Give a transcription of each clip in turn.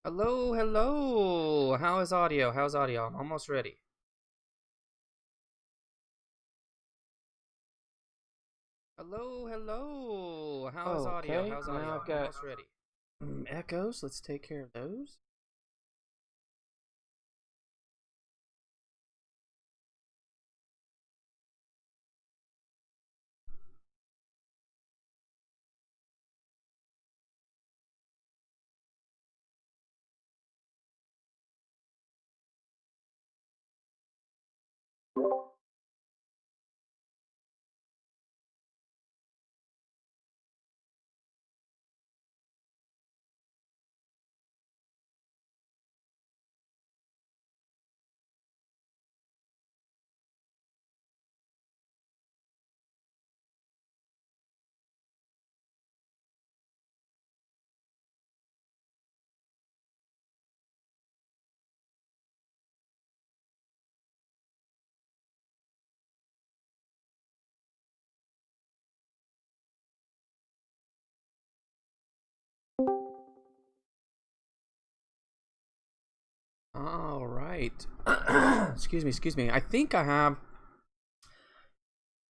Hello, hello. How is audio? How's audio? I'm almost ready. Hello, hello. How is audio? Okay, How's now audio? I've I'm got almost ready. echoes. Let's take care of those. All right. Excuse me. I think I have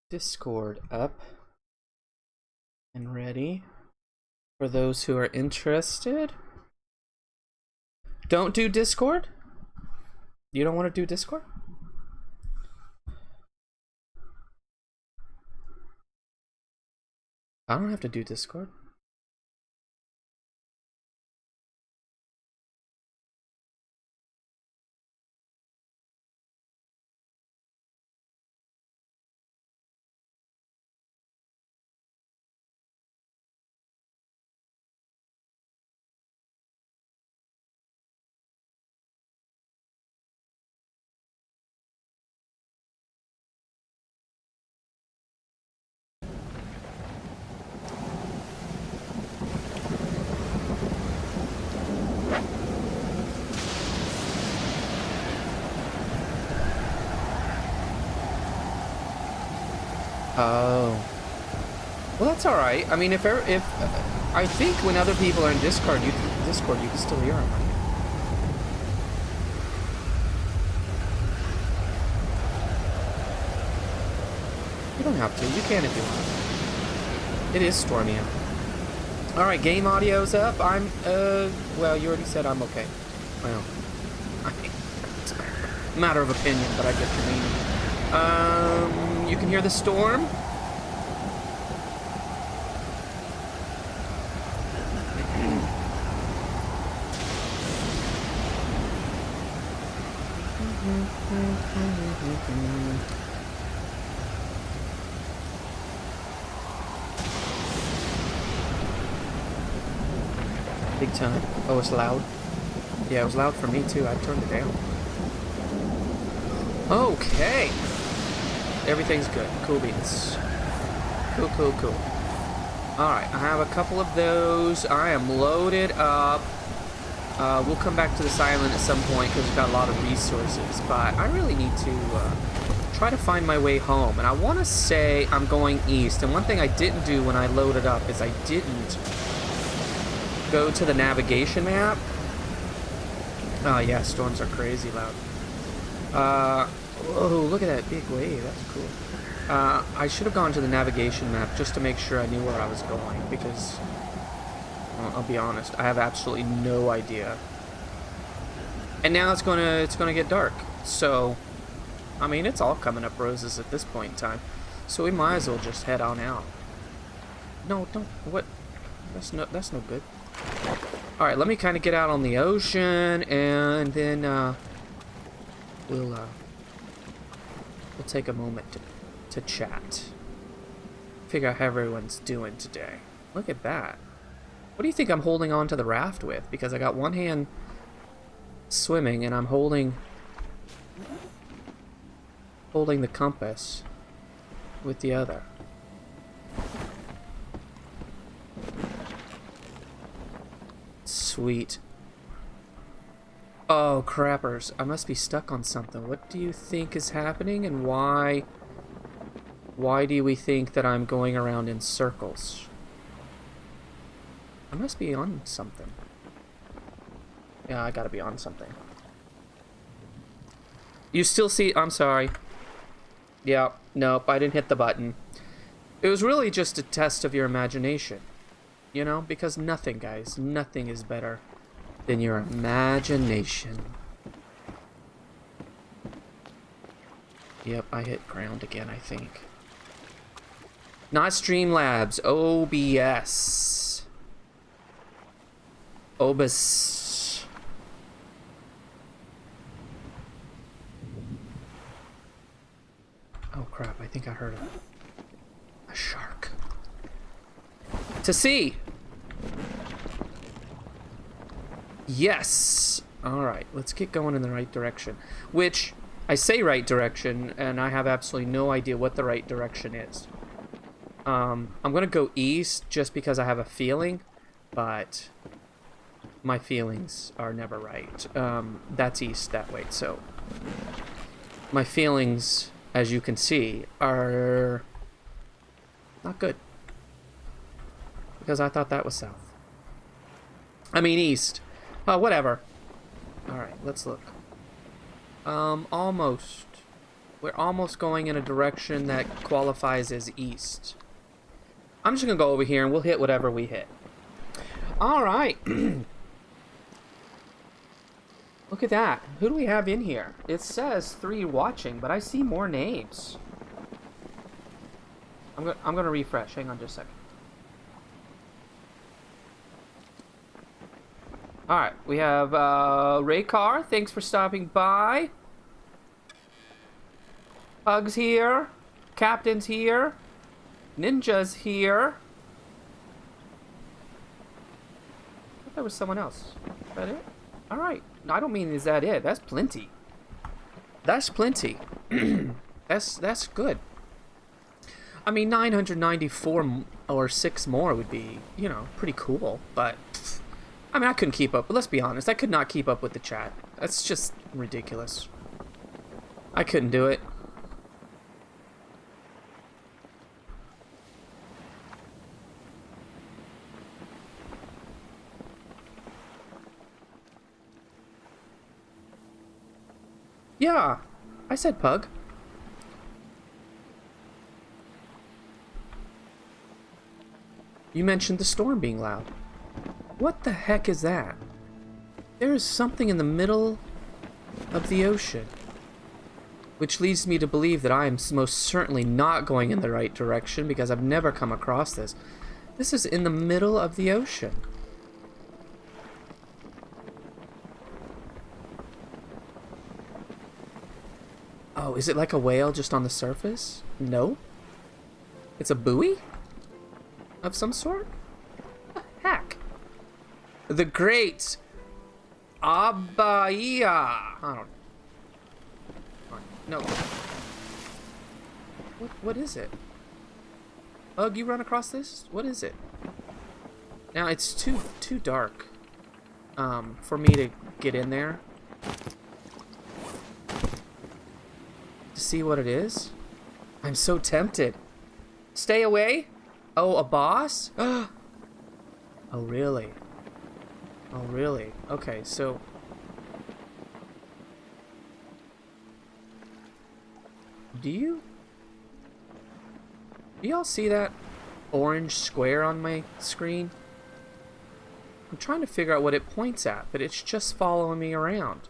Discord up and ready for those who are interested. Don't do Discord? You don't want to do Discord? I don't have to do Discord. Oh. Well, that's all right. I mean, if I think when other people are in Discord, you can still hear them, right? You don't have to. You can if you want. It is stormy out. All right, game audio's up. I'm well, you already said I'm okay. Well, it's a matter of opinion, but I get your meaning. You can hear the storm. Big time. Oh, it's loud. Yeah, it was loud for me too. I turned it down. Okay. Everything's good. Cool beans. Cool. Alright, I have a couple of those. I am loaded up. We'll come back to this island at some point because we've got a lot of resources. But I really need to try to find my way home. And I want to say I'm going east. And one thing I didn't do when I loaded up is I didn't go to the navigation map. Oh yeah, storms are crazy loud. Oh, look at that big wave. That's cool. I should have gone to the navigation map just to make sure I knew where I was going, because I'll be honest, I have absolutely no idea. And now it's gonna get dark. So, I mean, it's all coming up roses at this point in time. So we might as well just head on out. No, don't. What? That's no good. All right, let me kind of get out on the ocean, and then we'll take a moment to chat. Figure out how everyone's doing today. Look at that. What do you think I'm holding on to the raft with? Because I got one hand swimming, and I'm holding the compass with the other. Sweet. Oh, crappers. I must be stuck on something. What do you think is happening, and why do we think that I'm going around in circles? I must be on something. Yeah, I gotta be on something. You still see... I'm sorry. Yeah, nope, I didn't hit the button. It was really just a test of your imagination. You know? Because nothing, guys, nothing is better than your imagination. Yep, I hit ground again, I think. Not Streamlabs, OBS. OBS. Oh crap, I think I heard a shark. To sea! Yes! Alright, let's get going in the right direction. Which, I say right direction, and I have absolutely no idea what the right direction is. I'm gonna go east just because I have a feeling, but my feelings are never right. That's east that way, so my feelings, as you can see, are not good. Because I thought that was south. I mean east. Whatever. Alright, let's look. Almost. We're almost going in a direction that qualifies as east. I'm just gonna go over here and we'll hit whatever we hit. Alright. Look at that. Who do we have in here? It says 3 watching, but I see more names. I'm gonna refresh. Hang on just a second. Alright, we have Raycar. Thanks for stopping by. Pug's here. Captain's here. Ninja's here. I thought there was someone else. Is that it? Alright. I don't mean is that it. That's plenty. That's plenty. That's good. I mean, 994 or 6 more would be, you know, pretty cool. But, I mean, I couldn't keep up. But let's be honest. I could not keep up with the chat. That's just ridiculous. I couldn't do it. Yeah, I said pug. You mentioned the storm being loud. What the heck is that? There is something in the middle of the ocean. Which leads me to believe that I am most certainly not going in the right direction because I've never come across this. This is in the middle of the ocean. Oh, is it like a whale just on the surface? No. It's a buoy? Of some sort? What the heck? The Great Abaya. I don't know. No. What is it? Ugh, you run across this? What is it? Now, it's too dark for me to get in there. To see what it is? I'm so tempted. Stay away? Oh, a boss? Oh, really? Oh, really? Okay, so... Do y'all see that orange square on my screen? I'm trying to figure out what it points at, but it's just following me around.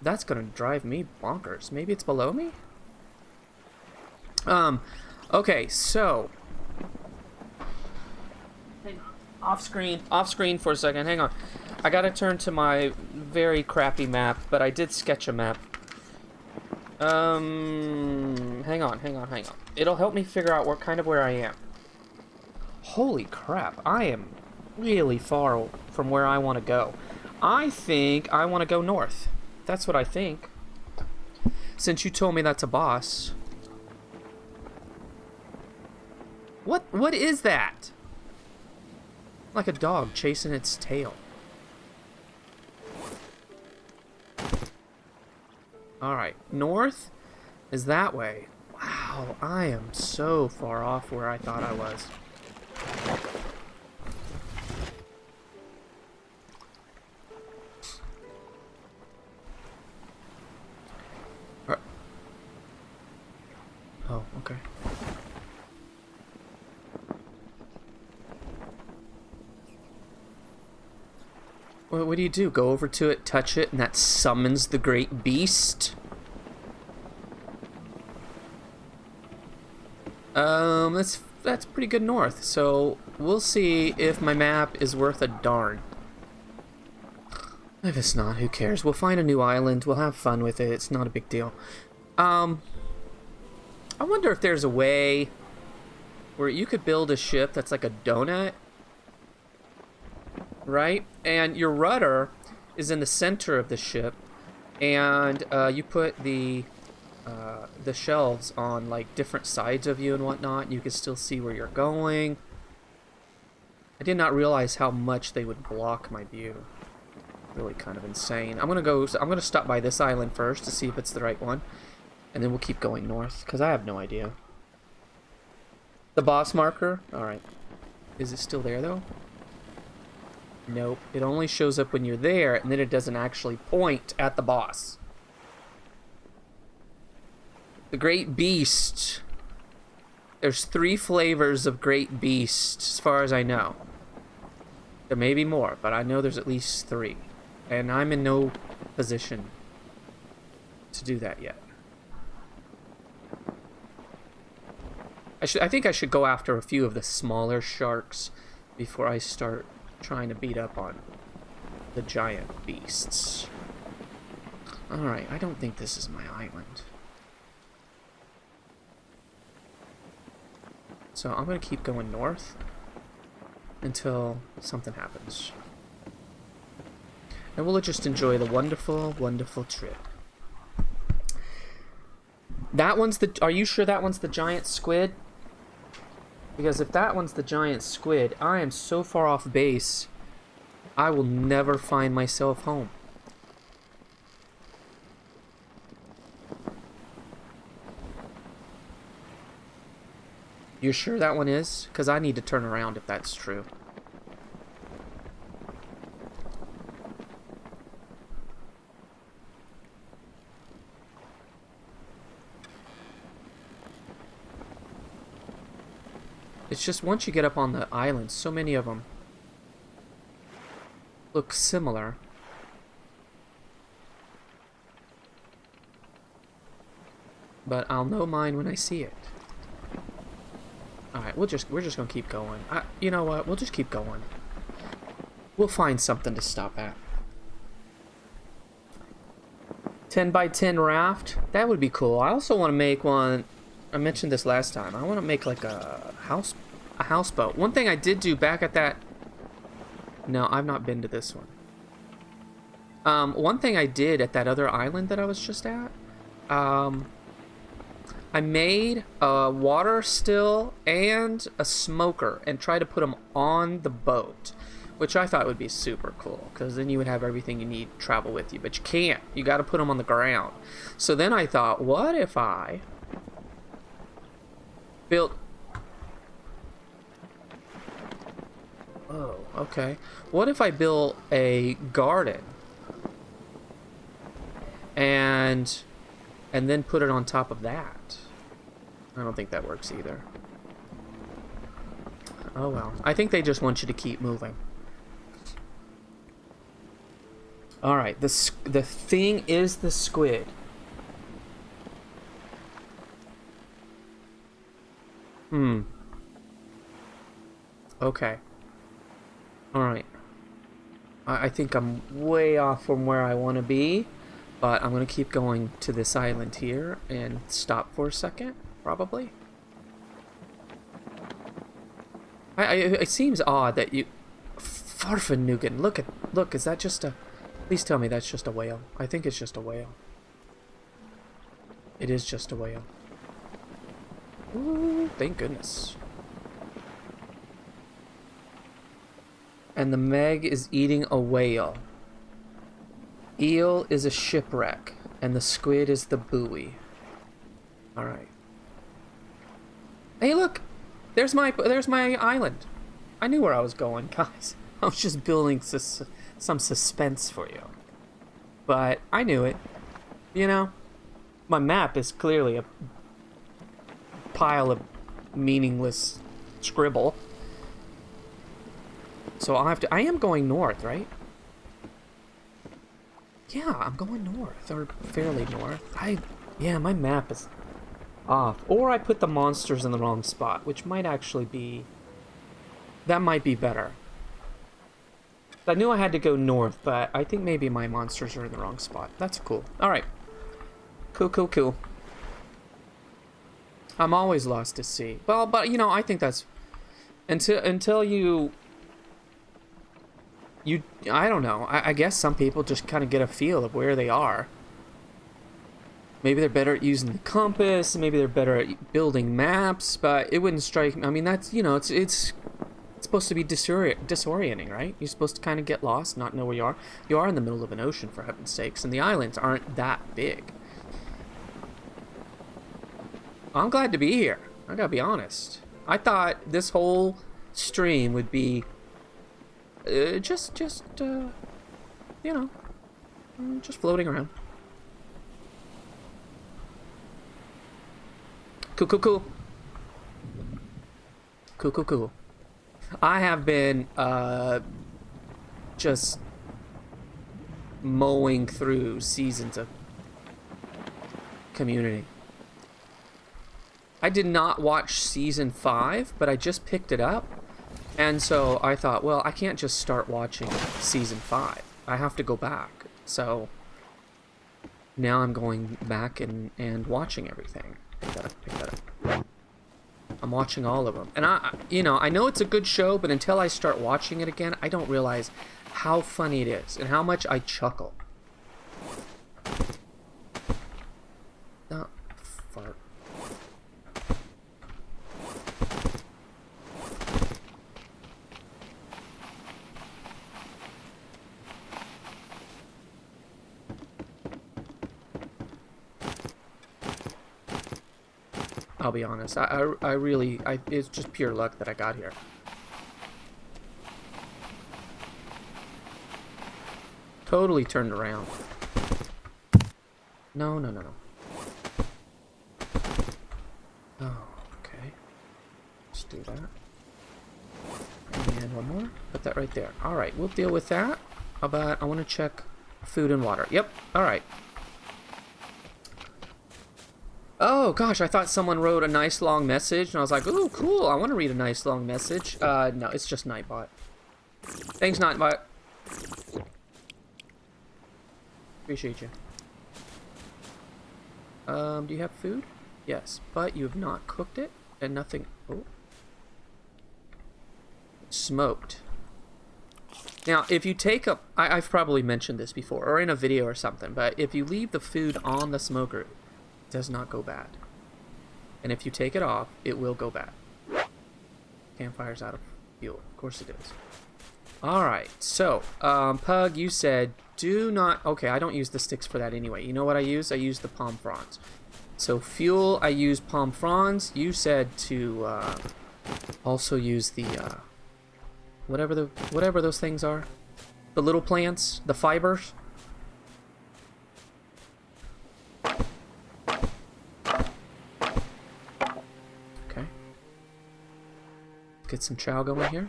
That's gonna drive me bonkers. Maybe it's below me? Okay, so... Hang on. Off screen for a second, hang on. I gotta turn to my very crappy map, but I did sketch a map. Hang on. It'll help me figure out where I am. Holy crap, I am really far from where I want to go. I think I want to go north. That's what I think. Since you told me that's a boss. What is that? Like a dog chasing its tail. Alright, north is that way. Wow, I am so far off where I thought I was. Oh, okay. What do you do? Go over to it, touch it, and that summons the great beast? That's pretty good north, so we'll see if my map is worth a darn. If it's not, who cares? We'll find a new island, we'll have fun with it, it's not a big deal. I wonder if there's a way where you could build a ship that's like a donut, right? And your rudder is in the center of the ship, and you put the shelves on like different sides of you and whatnot. You can still see where you're going. I did not realize how much they would block my view. Really kind of insane. I'm gonna stop by this island first to see if it's the right one, and then we'll keep going north because I have no idea. The boss marker. All right. Is it still there though? Nope. It only shows up when you're there, and then it doesn't actually point at the boss. The Great Beast. There's 3 flavors of Great Beast, as far as I know. There may be more, but I know there's at least 3. And I'm in no position to do that yet. I think I should go after a few of the smaller sharks before I start trying to beat up on the giant beasts. Alright, I don't think this is my island. So I'm going to keep going north until something happens. And we'll just enjoy the wonderful, wonderful trip. That one's the... Are you sure that one's the giant squid? Because if that one's the giant squid, I am so far off base, I will never find myself home. You sure that one is? Because I need to turn around if that's true. It's just once you get up on the island, so many of them look similar. But I'll know mine when I see it. Alright, we're just gonna keep going. You know what? We'll just keep going. We'll find something to stop at. 10 by 10 raft? That would be cool. I also want to make one. I mentioned this last time. I want to make like a houseboat. One thing I did do back at that... No, I've not been to this one. One thing I did at that other island that I was just at, I made a water still and a smoker and tried to put them on the boat, which I thought would be super cool because then you would have everything you need to travel with you, but you can't. You got to put them on the ground. So then I thought, what if I built... Oh, okay. What if I built a garden and then put it on top of that? I don't think that works either. Oh well. I think they just want you to keep moving. Alright, the thing is the squid. Okay. Alright. I think I'm way off from where I want to be, but I'm going to keep going to this island here and stop for a second, probably. It seems odd that you... Farfanugan, look, is that just a... Please tell me that's just a whale. I think it's just a whale. It is just a whale. Ooh, thank goodness. And the Meg is eating a whale. Eel is a shipwreck, and the squid is the buoy. Alright. Hey look! There's my island. I knew where I was going, guys. I was just building some suspense for you. But I knew it. You know? My map is clearly pile of meaningless scribble. So I'll have to... I am going north, right? Yeah, I'm going north, or fairly north. Yeah, my map is off. Or I put the monsters in the wrong spot, which might actually be... That might be better. I knew I had to go north, but I think maybe my monsters are in the wrong spot. That's cool. Alright. Cool, cool, cool. I'm always lost to sea. Well, but, you know, I think that's... Until you... I don't know. I guess some people just kind of get a feel of where they are. Maybe they're better at using the compass. Maybe they're better at building maps. But it wouldn't strike me. I mean, that's, you know, it's supposed to be disorienting, right? You're supposed to kind of get lost, not know where you are. You are in the middle of an ocean, for heaven's sakes. And the islands aren't that big. I'm glad to be here. I gotta be honest. I thought this whole stream would be... you know, just floating around. Cool, cool, cool. Cool, cool, cool. I have been, just mowing through seasons of Community. I did not watch season 5, but I just picked it up. And so I thought, well, I can't just start watching season 5. I have to go back. So now I'm going back and watching everything. Pick that up. I'm watching all of them. And I know it's a good show, but until I start watching it again, I don't realize how funny it is and how much I chuckle. Fart. I'll be honest. I really, it's just pure luck that I got here. Totally turned around. No. Oh, okay. Let's do that. And one more. Put that right there. All right, we'll deal with that. How about, I want to check food and water. Yep, all right. Oh, gosh, I thought someone wrote a nice long message, and I was like, ooh, cool, I want to read a nice long message. No, it's just Nightbot. Thanks, Nightbot. Appreciate you. Do you have food? Yes, but you have not cooked it, and nothing... Oh. Smoked. Now, if you take a... I've probably mentioned this before, or in a video or something, but if you leave the food on the smoker, it does not go bad. And if you take it off, it will go bad. Campfire's out of fuel. Of course it is. Alright, so, Pug, you said, do not... Okay, I don't use the sticks for that anyway. You know what I use? I use the palm fronds. So, fuel, I use palm fronds. You said to also use the... whatever those things are. The little plants, the fibers. Okay. Get some chow going here.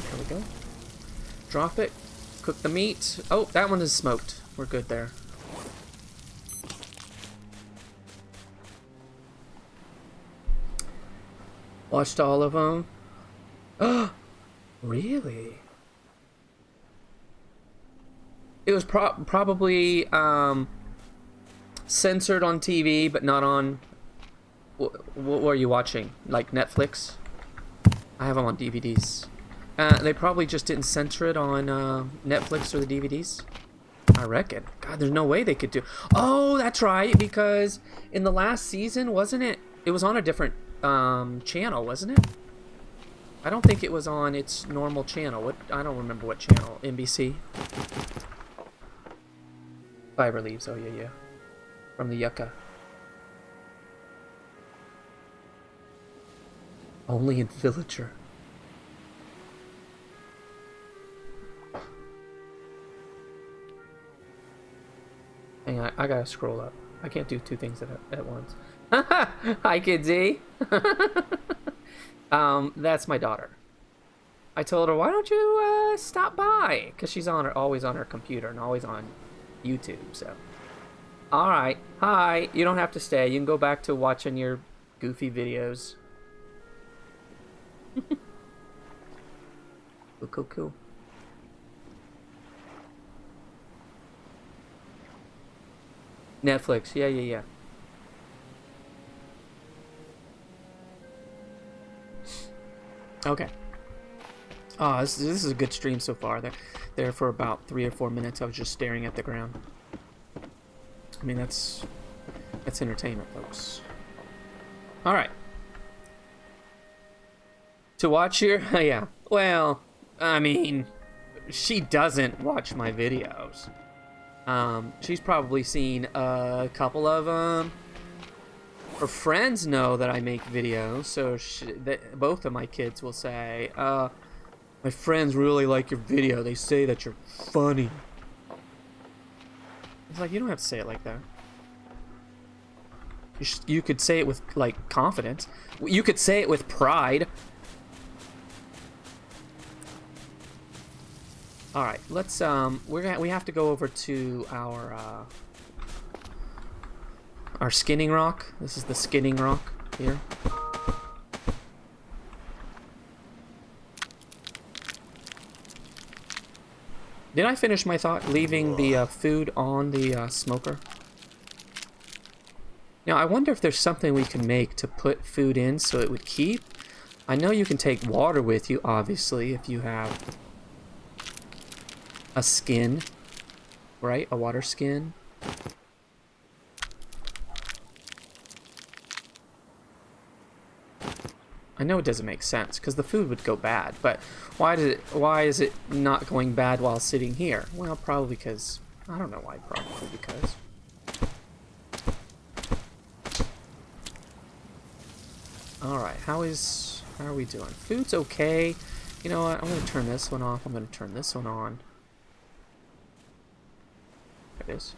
There we go. Drop it. Cook the meat. Oh, that one is smoked. We're good there. Watched all of them. Oh, really? It was probably censored on TV, but not on... What were you watching? Like Netflix? I have them on DVDs. They probably just didn't censor it on Netflix or the DVDs. I reckon. God, there's no way they could do... Oh, that's right, because in the last season, wasn't it? It was on a different channel, wasn't it? I don't think it was on its normal channel. I don't remember what channel. NBC? Fiber leaves. Oh, yeah. From the yucca. Only in Villager. Hang on, I gotta scroll up. I can't do two things at once. Hi, Kidsy. That's my daughter. I told her, why don't you stop by? Because she's always on her computer and always on YouTube. So, all right, hi. You don't have to stay. You can go back to watching your goofy videos. Cool. Netflix, yeah. Okay. This is a good stream so far. There for about 3 or 4 minutes. I was just staring at the ground. I mean, that's entertainment, folks. All right. To watch your yeah. Well, I mean, she doesn't watch my videos. She's probably seen a couple of them. Her friends know that I make videos, so both of my kids will say, my friends really like your video. They say that you're funny. It's like, you don't have to say it like that. You could say it with, like, confidence. You could say it with pride. All right, let's we have to go over to our skinning rock. This is the skinning rock here. Did I finish my thought leaving the food on the smoker? Now, I wonder if there's something we can make to put food in so it would keep. I know you can take water with you, obviously, if you have a skin, right? A water skin. I know it doesn't make sense because the food would go bad, but why is it not going bad while sitting here? Well, probably because I don't know why. Probably because. All right, how are we doing? Food's okay. You know what? I'm gonna turn this one off. I'm gonna turn this one on. There it is.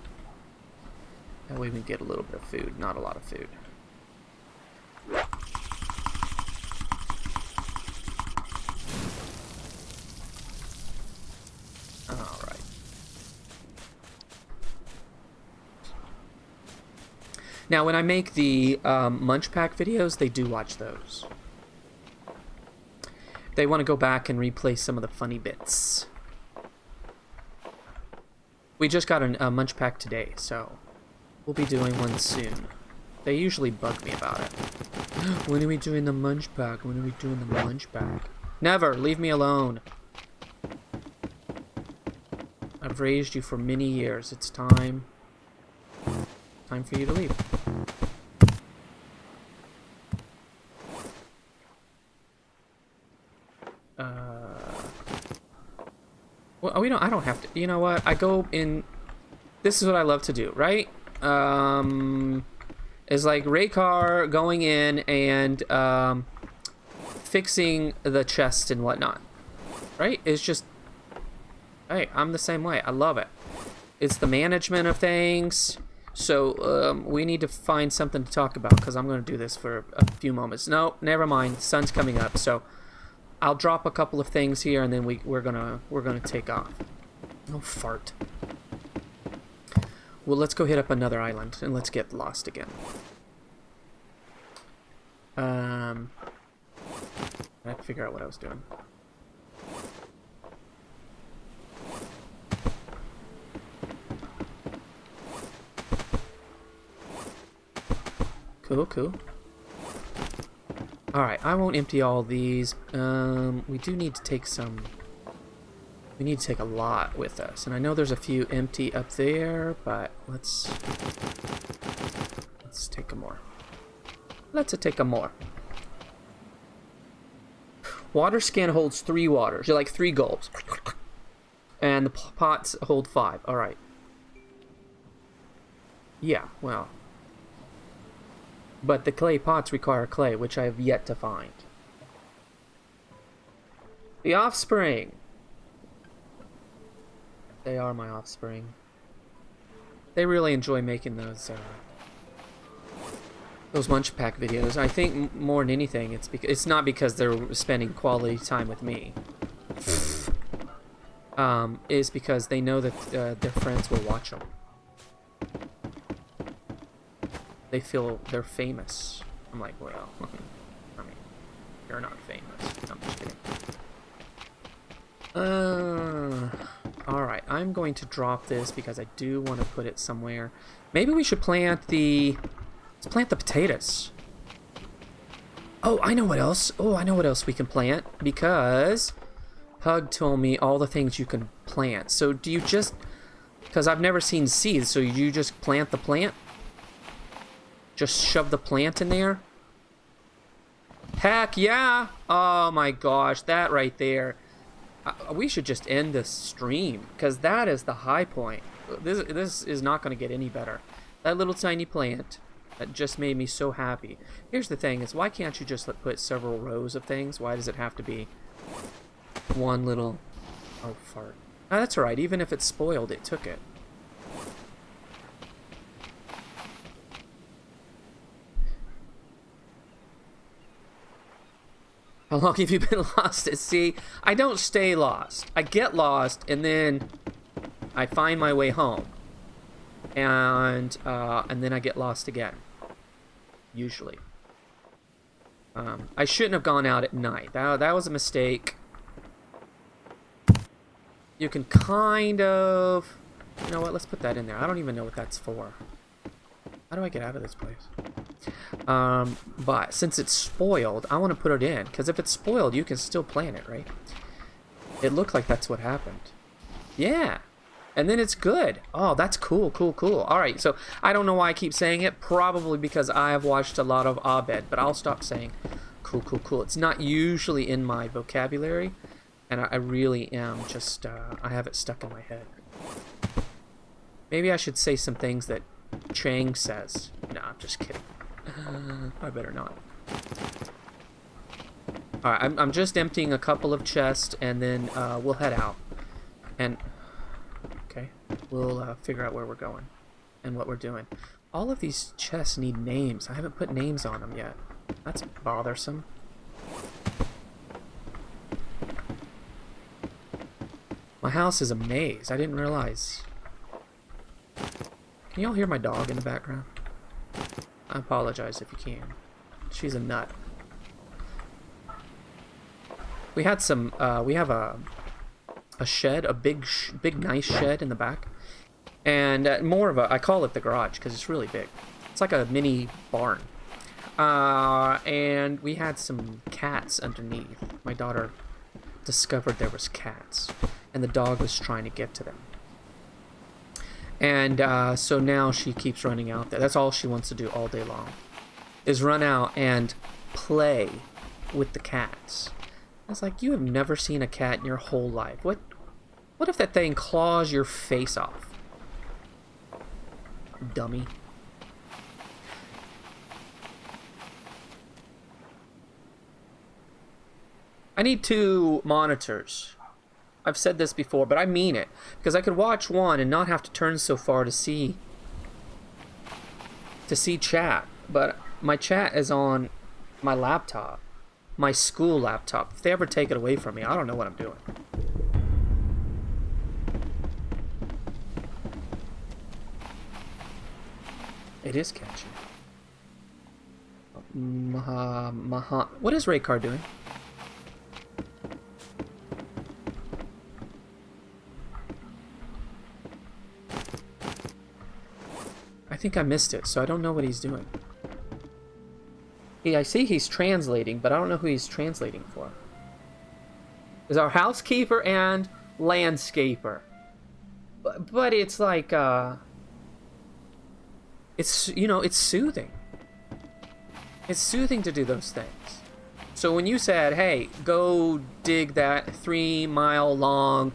That way we can get a little bit of food, not a lot of food. Alright. Now, when I make the Munch Pack videos, they do watch those. They want to go back and replay some of the funny bits. We just got a Munch Pack today, so we'll be doing one soon. They usually bug me about it. When are we doing the Munch Pack? When are we doing the Munch Pack? Never! Leave me alone! I've raised you for many years. It's time for you to leave. Well, I don't have to. You know what? I go in. This is what I love to do, right? Is like Raykar going in and fixing the chest and whatnot, right? It's just, hey, I'm the same way. I love it. It's the management of things. So we need to find something to talk about because I'm going to do this for a few moments. No, never mind. The sun's coming up, so I'll drop a couple of things here and then we're gonna take off. No fart. Well, let's go hit up another island and let's get lost again. I have to figure out what I was doing. Cool. Alright, I won't empty all these. We do need to take some. We need to take a lot with us. And I know there's a few empty up there, but let's take a more. Let's take a more. Water skin holds 3 waters. You're like 3 gulps. And the pots hold 5. Alright. Yeah, well. But the clay pots require clay, which I have yet to find. The offspring. They are my offspring. They really enjoy making those Munch Pack videos. I think more than anything, it's not because they're spending quality time with me. Is because they know that their friends will watch them. They feel they're famous. I'm like, well, I mean, you're not famous. I'm just kidding. Alright, I'm going to drop this because I do want to put it somewhere. Maybe we should plant the... Let's plant the potatoes. Oh, I know what else. Oh, I know what else we can plant. Because Hug told me all the things you can plant. So do you just... Because I've never seen seeds, so you just plant the plant? Just shove the plant in there? Heck yeah! Oh my gosh, that right there. We should just end this stream, because that is the high point. This is not going to get any better. That little tiny plant that just made me so happy. Here's the thing, is why can't you just put several rows of things? Why does it have to be one little... Oh, fart. Oh, that's alright, even if it's spoiled, it took it. How long have you been lost at sea? I don't stay lost. I get lost, and then I find my way home. And then I get lost again. Usually. I shouldn't have gone out at night. That was a mistake. You can kind of... You know what? Let's put that in there. I don't even know what that's for. How do I get out of this place? But since it's spoiled, I want to put it in. Because if it's spoiled, you can still plant it, right? It looked like that's what happened. Yeah. And then it's good. Oh, that's cool, cool, cool. Alright, so I don't know why I keep saying it. Probably because I have watched a lot of Abed. But I'll stop saying cool, cool, cool. It's not usually in my vocabulary. And I really am just... I have it stuck in my head. Maybe I should say some things that Chang says. Nah, I'm just kidding. I better not. Alright, I'm just emptying a couple of chests, and then we'll head out. And, okay, we'll figure out where we're going and what we're doing. All of these chests need names. I haven't put names on them yet. That's bothersome. My house is a maze. I didn't realize. Can y'all hear my dog in the background? I apologize if you can. She's a nut. We had some, we have a shed, a big nice shed in the back. And more of a, I call it the garage because it's really big. It's like a mini barn. And we had some cats underneath. My daughter discovered there was cats. And the dog was trying to get to them. And so now she keeps running out there. That's all she wants to do all day long. Is run out and play with the cats. I was like, you have never seen a cat in your whole life. What if that thing claws your face off? Dummy. I need 2 monitors. I've said this before, but I mean it. Because I could watch one and not have to turn so far to see chat. But my chat is on my laptop. My school laptop. If they ever take it away from me, I don't know what I'm doing. It is catchy. What is Raykar doing? I think I missed it, so I don't know what he's doing. I see he's translating, but I don't know who he's translating for. There's our housekeeper and landscaper. But it's like, it's, you know, it's soothing. It's soothing to do those things. So when you said, hey, go dig that 3-mile long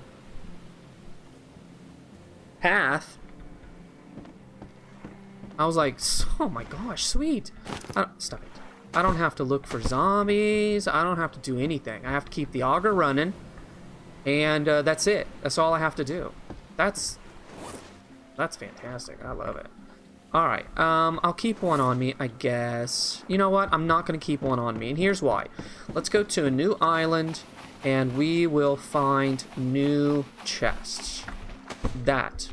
path, I was like, oh my gosh, sweet. Stop it. I don't have to look for zombies. I don't have to do anything. I have to keep the auger running. And that's it. That's all I have to do. That's That's fantastic. I love it. Alright, I'll keep one on me, I guess. You know what? I'm not going to keep one on me, and here's why. Let's go to a new island, and we will find new chests. That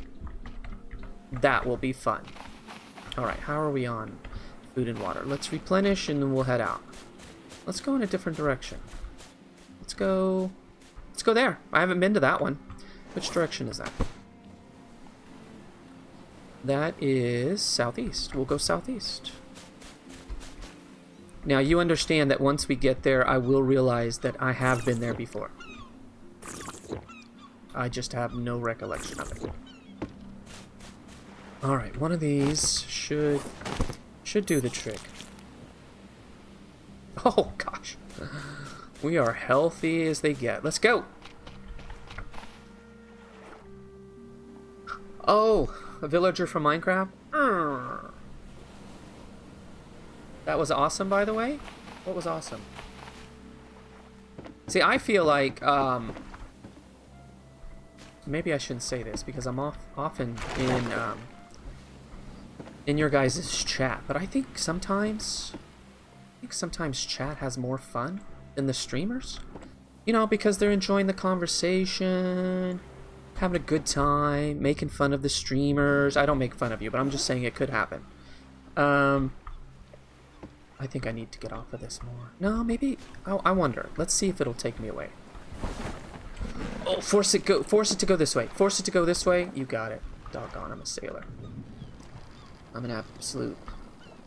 will be fun. Alright, how are we on food and water? Let's replenish, and then we'll head out. Let's go in a different direction. Let's go there. I haven't been to that one. Which direction is that? That is southeast. We'll go southeast. Now, you understand that once we get there, I will realize that I have been there before. I just have no recollection of it. Alright, one of these should do the trick. Oh, gosh. We are healthy as they get. Let's go! Oh, a villager from Minecraft? That was awesome, by the way. What was awesome? See, I feel like, maybe I shouldn't say this because I'm often in your guys' chat, but I think sometimes chat has more fun than the streamers. You know, because they're enjoying the conversation, having a good time, making fun of the streamers. I don't make fun of you, but I'm just saying it could happen. I think I need to get off of this more. No, maybe. Oh, I wonder. Let's see if it'll take me away. Oh, force it to go this way. Force it to go this way. You got it. Doggone, I'm a sailor. I'm an absolute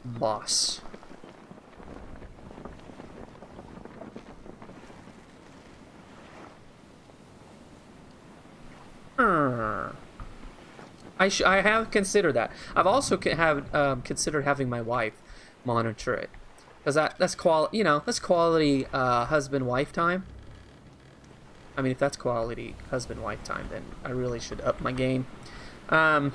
boss. I have considered that. I've also considered having my wife monitor it, because that's quality. You know, that's quality husband-wife time. I mean, if that's quality husband-wife time, then I really should up my game. But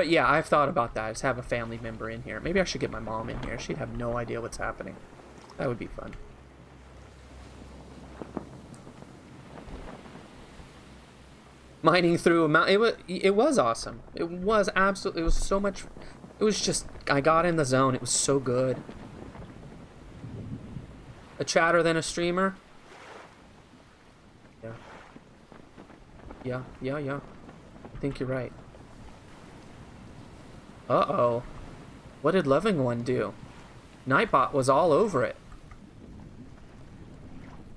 yeah, I've thought about that. Just have a family member in here. Maybe I should get my mom in here. She'd have no idea what's happening. That would be fun. Mining through a mountain. It was awesome. It was absolutely. It was so much. It was just. I got in the zone. It was so good. A chatter than a streamer. Yeah. Yeah. I think you're right. Uh-oh. What did Loving One do? Nightbot was all over it.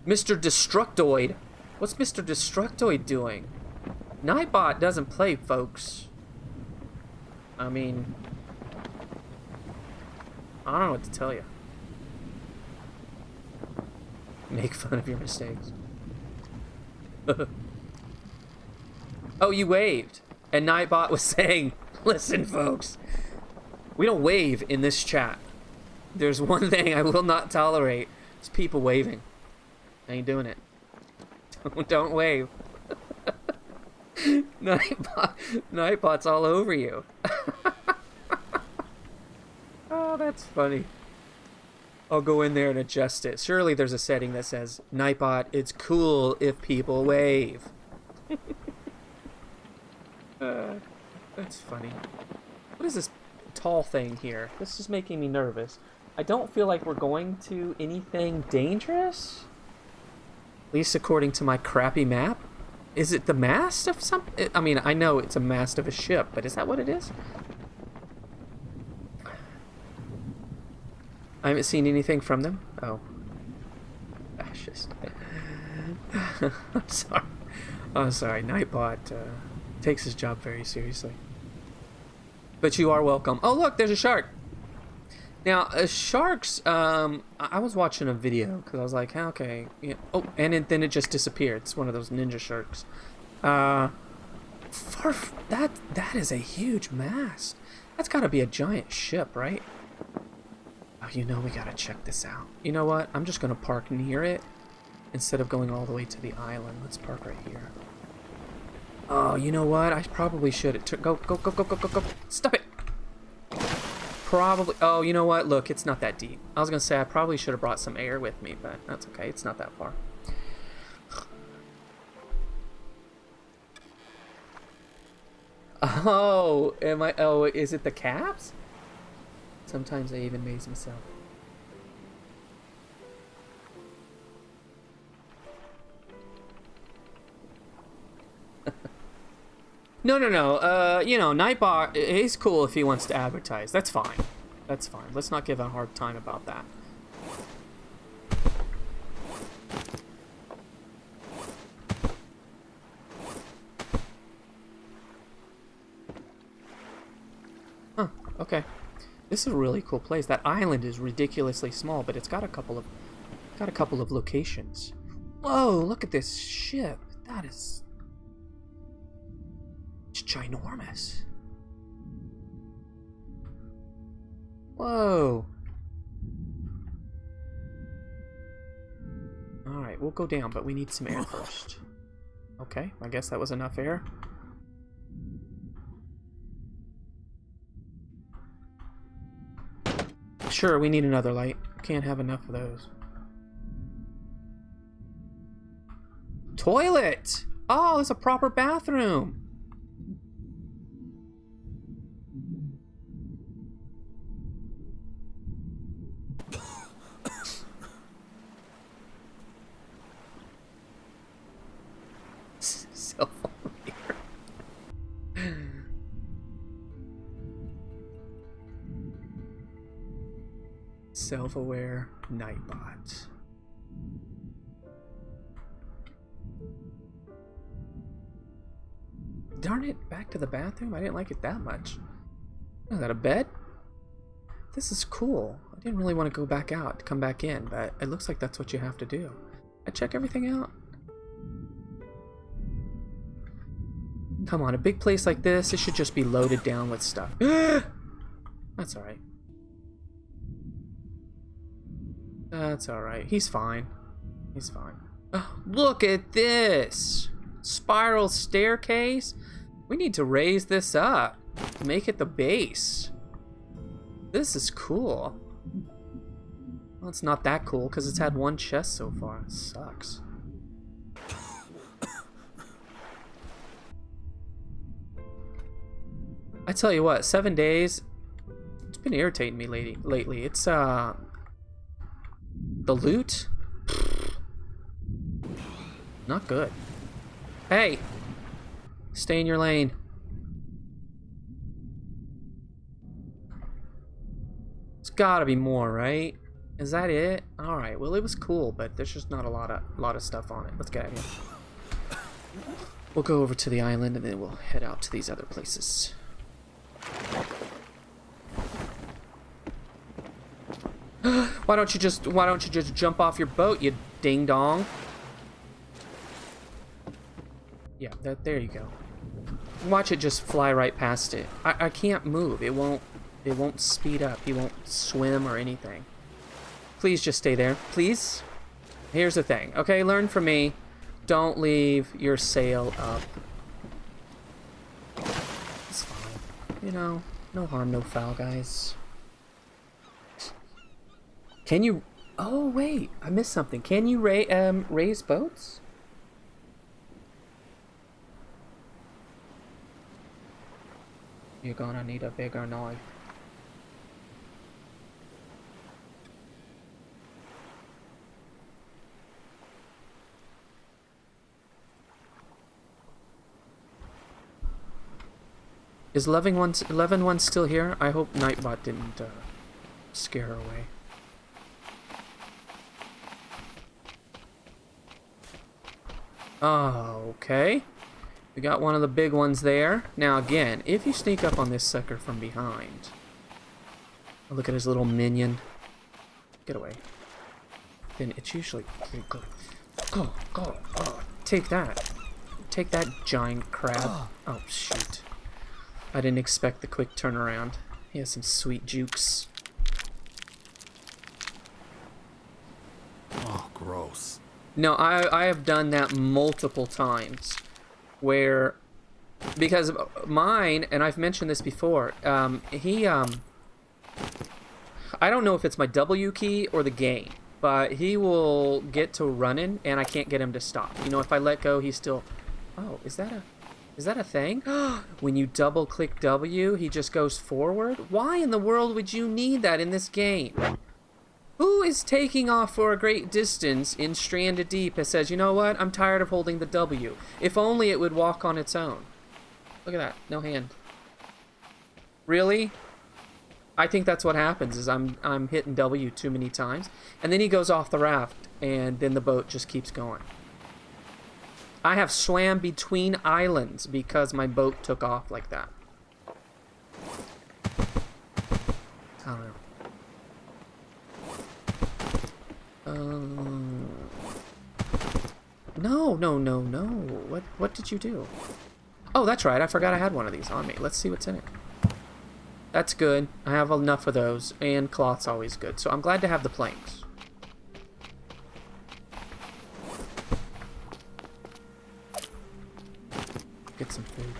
Mr. Destructoid. What's Mr. Destructoid doing? Nightbot doesn't play, folks. I mean, I don't know what to tell you. Make fun of your mistakes. Oh, you waved. And Nightbot was saying, listen, folks, we don't wave in this chat. There's one thing I will not tolerate. It's people waving. I ain't doing it. Don't wave. Nightbot's all over you. Oh, that's funny. I'll go in there and adjust it. Surely there's a setting that says, Nightbot, it's cool if people wave. That's funny. What is this tall thing here? This is making me nervous. I don't feel like we're going to anything dangerous. At least according to my crappy map. Is it the mast of some? I mean, I know it's a mast of a ship, but is that what it is? I haven't seen anything from them. Oh. Fascist. I'm sorry. I'm sorry. Nightbot takes his job very seriously. But you are welcome. Oh, look, there's a shark. Now, sharks, I was watching a video because I was like, okay. Yeah. Oh, and then it just disappeared. It's one of those ninja sharks. That is a huge mast. That's got to be a giant ship, right? Oh, you know, we got to check this out. You know what? I'm just going to park near it instead of going all the way to the island. Let's park right here. Oh, you know what? I probably should. Go. Stop it. Probably. Oh, you know what? Look, it's not that deep. I was going to say I probably should have brought some air with me, but that's okay. It's not that far. Oh, am I? Oh, is it the caps? Sometimes I even amaze myself. No, no, no. You know, Nightbot, he's cool if he wants to advertise. That's fine. That's fine. Let's not give a hard time about that. Huh, okay. This is a really cool place. That island is ridiculously small, but it's got a couple of locations. Whoa, look at this ship. That is... It's ginormous. Whoa. Alright, we'll go down, but we need some air first. Okay, I guess that was enough air. Sure, we need another light. Can't have enough of those. Toilet! Oh, it's a proper bathroom. Self-aware. Self-aware Nightbot. Darn it, back to the bathroom? I didn't like it that much. Is that a bed? This is cool. I didn't really want to go back out, come back in, but it looks like that's what you have to do. I check everything out. Come on, a big place like this, it should just be loaded down with stuff. That's alright. That's alright. He's fine. He's fine. Oh, look at this! Spiral staircase? We need to raise this up. Make it the base. This is cool. Well, it's not that cool because it's had one chest so far. It sucks. I tell you what, 7 days, it's been irritating me lately. It's, the loot? Not good. Hey! Stay in your lane. There's gotta be more, right? Is that it? Alright, well it was cool, but there's just not a lot of stuff on it. Let's get out of here. We'll go over to the island and then we'll head out to these other places. Why don't you just jump off your boat, you ding dong? Yeah, there you go. Watch it just fly right past it. I can't move. It won't speed up. He won't swim or anything. Please just stay there. Please? Here's the thing. Okay, learn from me. Don't leave your sail up. It's fine. You know, no harm, no foul, guys. Can you... Oh, wait. I missed something. Can you raise boats? You're gonna need a bigger knife. Is 11-1 still here? I hope Nightbot didn't scare her away. Oh, okay. We got one of the big ones there. Now again, if you sneak up on this sucker from behind... Look at his little minion. Get away. Then it's usually... Go. Go. Go. Oh, take that. Take that, giant crab. Oh, shoot. I didn't expect the quick turnaround. He has some sweet jukes. Oh, gross. No, I have done that multiple times. Where, because mine, and I've mentioned this before, I don't know if it's my W key or the game, but he will get to running and I can't get him to stop. You know, if I let go, he's still... Oh, is that a... Is that a thing? When you double click W, he just goes forward? Why in the world would you need that in this game? Who is taking off for a great distance in Stranded Deep and says, you know what, I'm tired of holding the W. If only it would walk on its own. Look at that, no hand. Really? I think that's what happens, is I'm hitting W too many times, and then he goes off the raft, and then the boat just keeps going. I have swam between islands because my boat took off like that. I don't know. No. What did you do? Oh, that's right. I forgot I had one of these on me. Let's see what's in it. That's good. I have enough of those, and cloth's always good. So I'm glad to have the planks. Get some food.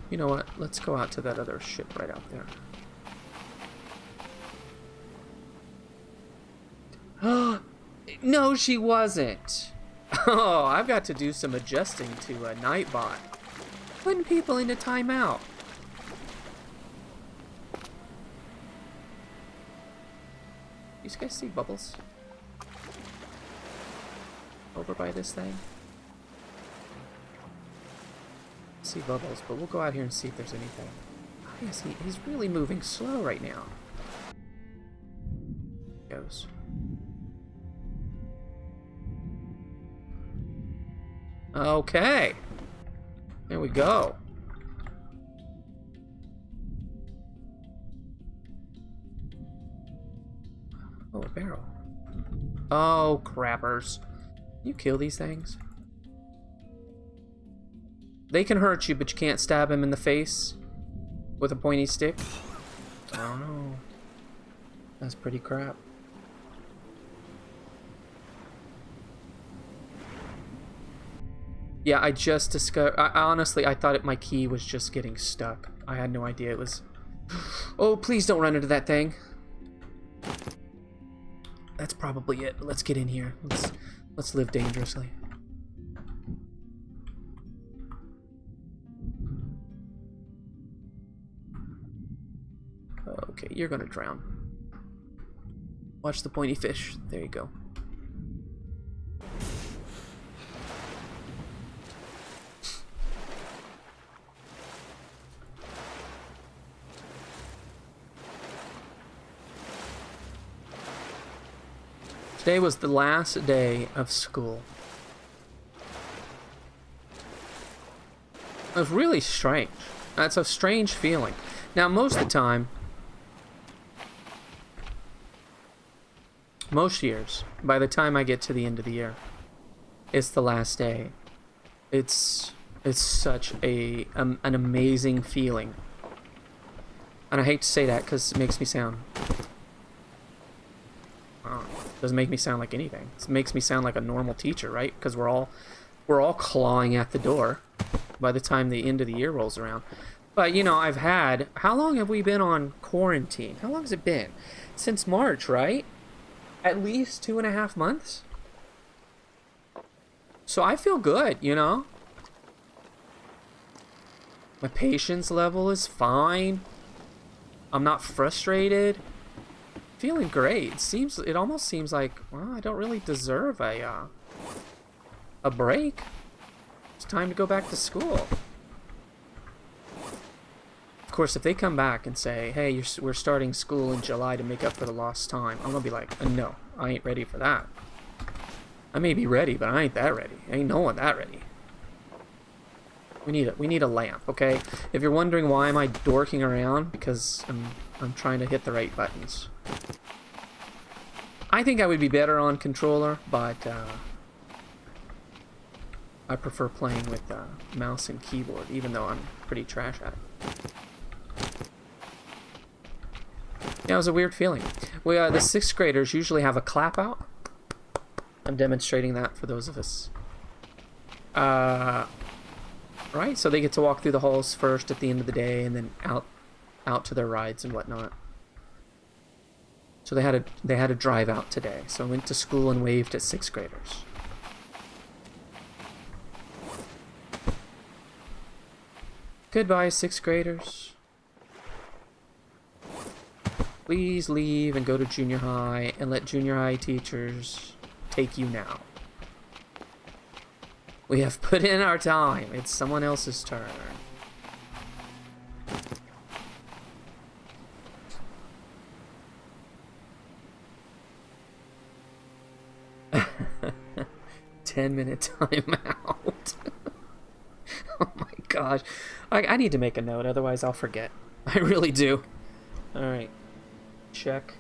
You know what? Let's go out to that other ship right out there. No, she wasn't. Oh, I've got to do some adjusting to Nightbot. Putting people into timeout. You guys see bubbles? Over by this thing? See bubbles, but we'll go out here and see if there's anything. He's really moving slow right now. Goes. Okay. There we go. Oh, a barrel. Oh, crappers. You kill these things? They can hurt you, but you can't stab him in the face with a pointy stick. I don't know. That's pretty crap. Yeah, I just discovered... honestly, I thought my key was just getting stuck. I had no idea it was... Oh, please don't run into that thing. That's probably it. Let's get in here. Let's live dangerously. Okay, you're gonna drown. Watch the pointy fish. There you go. Today was the last day of school. It was really strange. That's a strange feeling. Now, most of the time, most years, by the time I get to the end of the year, it's the last day. It's such an amazing feeling. And I hate to say that because it makes me sound... doesn't make me sound like anything. It makes me sound like a normal teacher, right? Because we're all clawing at the door by the time the end of the year rolls around. But, you know, I've had... How long have we been on quarantine? How long has it been? Since March, right? At least 2.5 months? So I feel good, you know? My patience level is fine. I'm not frustrated. Feeling great. It almost seems like, well, I don't really deserve a break. It's time to go back to school. Of course, if they come back and say, hey, we're starting school in July to make up for the lost time, I'm gonna be like, no, I ain't ready for that. I may be ready, but I ain't that ready. Ain't no one that ready. We need a lamp, okay? If you're wondering why am I dorking around, because I'm trying to hit the right buttons. I think I would be better on controller, but I prefer playing with mouse and keyboard, even though I'm pretty trash at it. Yeah, it was a weird feeling. The 6th graders usually have a clap out. I'm demonstrating that for those of us. Right, so they get to walk through the halls first at the end of the day, and then out to their rides and whatnot. So they had a drive out today. So I went to school and waved at 6th graders. Goodbye, 6th graders. Please leave and go to junior high and let junior high teachers take you now. We have put in our time. It's someone else's turn. Ten-minute timeout. Oh my gosh. I need to make a note, otherwise I'll forget. I really do. Alright. Check.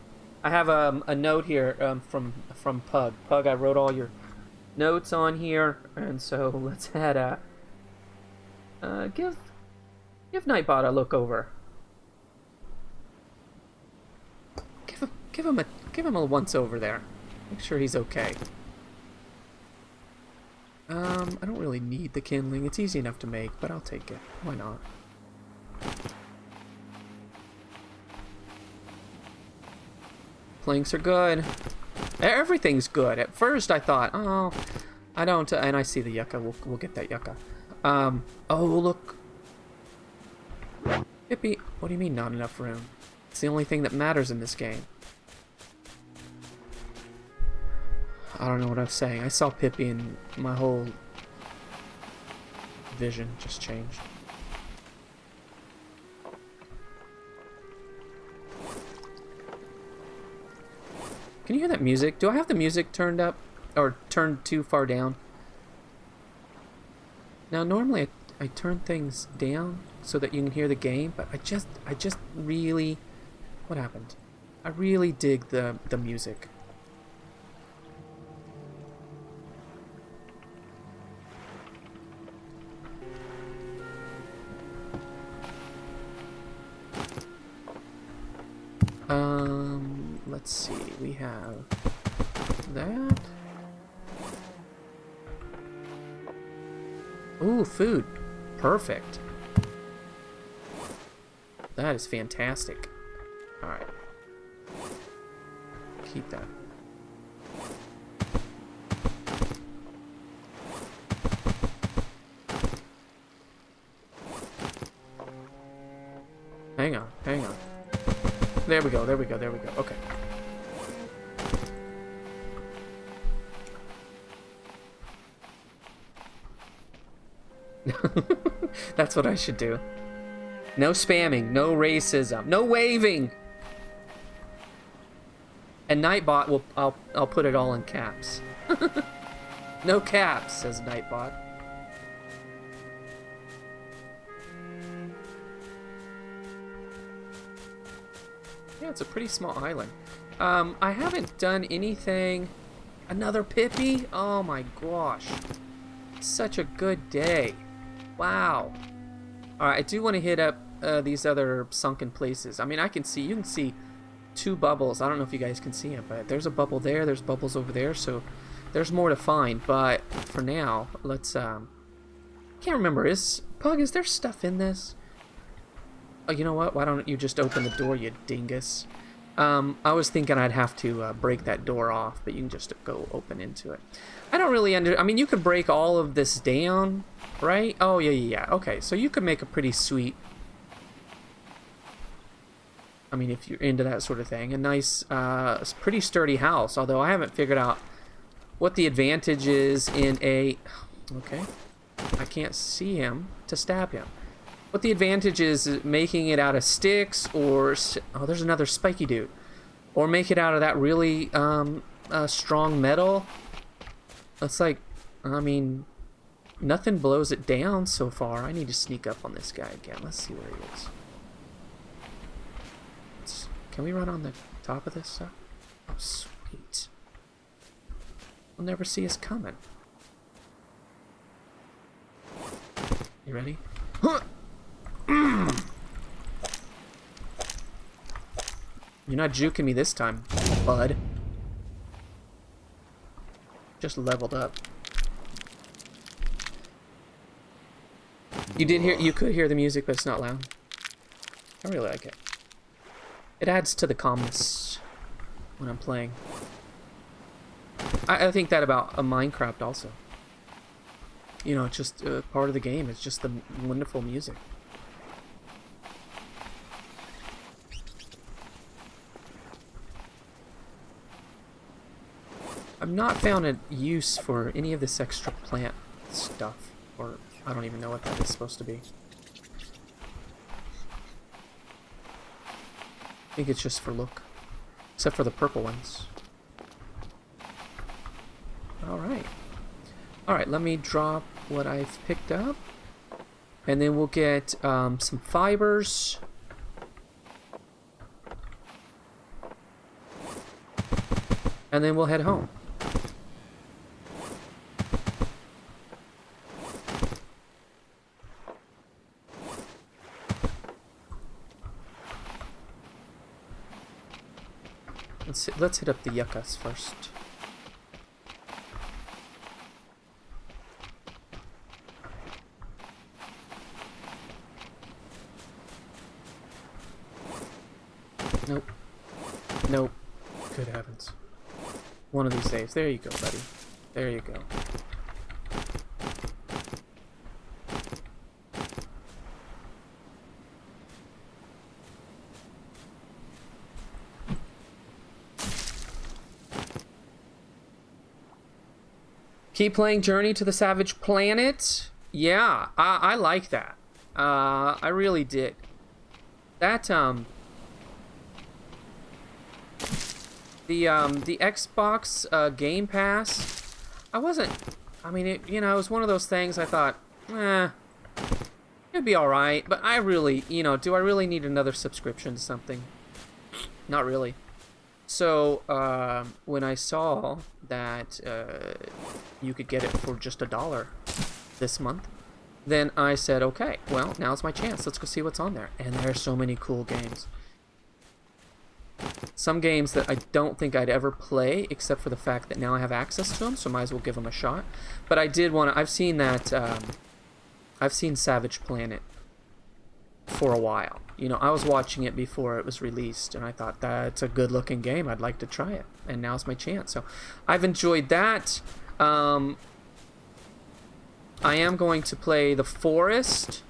I have a note here from Pug. Pug, I wrote all your notes on here, and so let's head give Nightbot a look over. Give him a once over there. Make sure he's okay. I don't really need the kindling. It's easy enough to make, but I'll take it. Why not? Planks are good. Everything's good. At first I thought, oh, I don't, and I see the yucca. We'll get that yucca. Oh, look. Hippie, what do you mean not enough room? It's the only thing that matters in this game. I don't know what I'm saying. I saw Pippi and my whole vision just changed. Can you hear that music? Do I have the music turned up or turned too far down? Now normally I turn things down so that you can hear the game, but I just really, what happened? I really dig the music. Let's see, we have that. Ooh, food. Perfect. That is fantastic. Alright. Keep that. Hang on, hang on. There we go, there we go, there we go. Okay. That's what I should do. No spamming, no racism, no waving. And Nightbot will I'll put it all in caps. No caps, says Nightbot. Yeah, it's a pretty small island. I haven't done anything. Another Pippi? Oh my gosh. Such a good day. Wow. Alright, I do want to hit up these other sunken places. I mean, you can see two bubbles. I don't know if you guys can see them, but there's a bubble there, there's bubbles over there, so there's more to find. But for now, let's, can't remember, Pug, is there stuff in this? Oh, you know what? Why don't you just open the door, you dingus? I was thinking I'd have to break that door off, but you can just go open into it. I don't really I mean, you could break all of this down, right? Oh, yeah. Okay, so you could make a pretty sweet... I mean, if you're into that sort of thing. A nice, pretty sturdy house, although I haven't figured out what the advantage is in a... Okay. I can't see him to stab him. What the advantage is making it out of sticks or... Oh, there's another spiky dude. Or make it out of that really strong metal. It's like, I mean, nothing blows it down so far. I need to sneak up on this guy again. Let's see where he is. Can we run on the top of this stuff? Oh, sweet. We'll never see us coming. You ready? Huh! You're not juking me this time, bud. Just leveled up. You could hear the music, but it's not loud. I really like it. It adds to the calmness when I'm playing. I think that about a Minecraft also. You know, it's just part of the game. It's just the wonderful music. I've not found a use for any of this extra plant stuff. Or, I don't even know what that is supposed to be. I think it's just for look. Except for the purple ones. Alright. Alright, let me drop what I've picked up. And then we'll get some fibers. And then we'll head home. Let's hit up the yuccas first. Nope. Nope. Good heavens. One of these days. There you go, buddy. There you go. Keep playing Journey to the Savage Planet. Yeah, I like that. I really did. That, the Xbox Game Pass, I mean, it was one of those things I thought, it'd be alright, but I really, do I really need another subscription to something? Not really. So, when I saw that you could get it for just $1 this month, then I said, okay, well, now's my chance. Let's go see what's on there. And there are so many cool games. Some games that I don't think I'd ever play, except for the fact that now I have access to them, so might as well give them a shot. But I did want to, I've seen that, I've seen Savage Planet for a while. I was watching it before it was released, and I thought, that's a good-looking game. I'd like to try it, and now's my chance. So I've enjoyed that. I am going to play The Forest.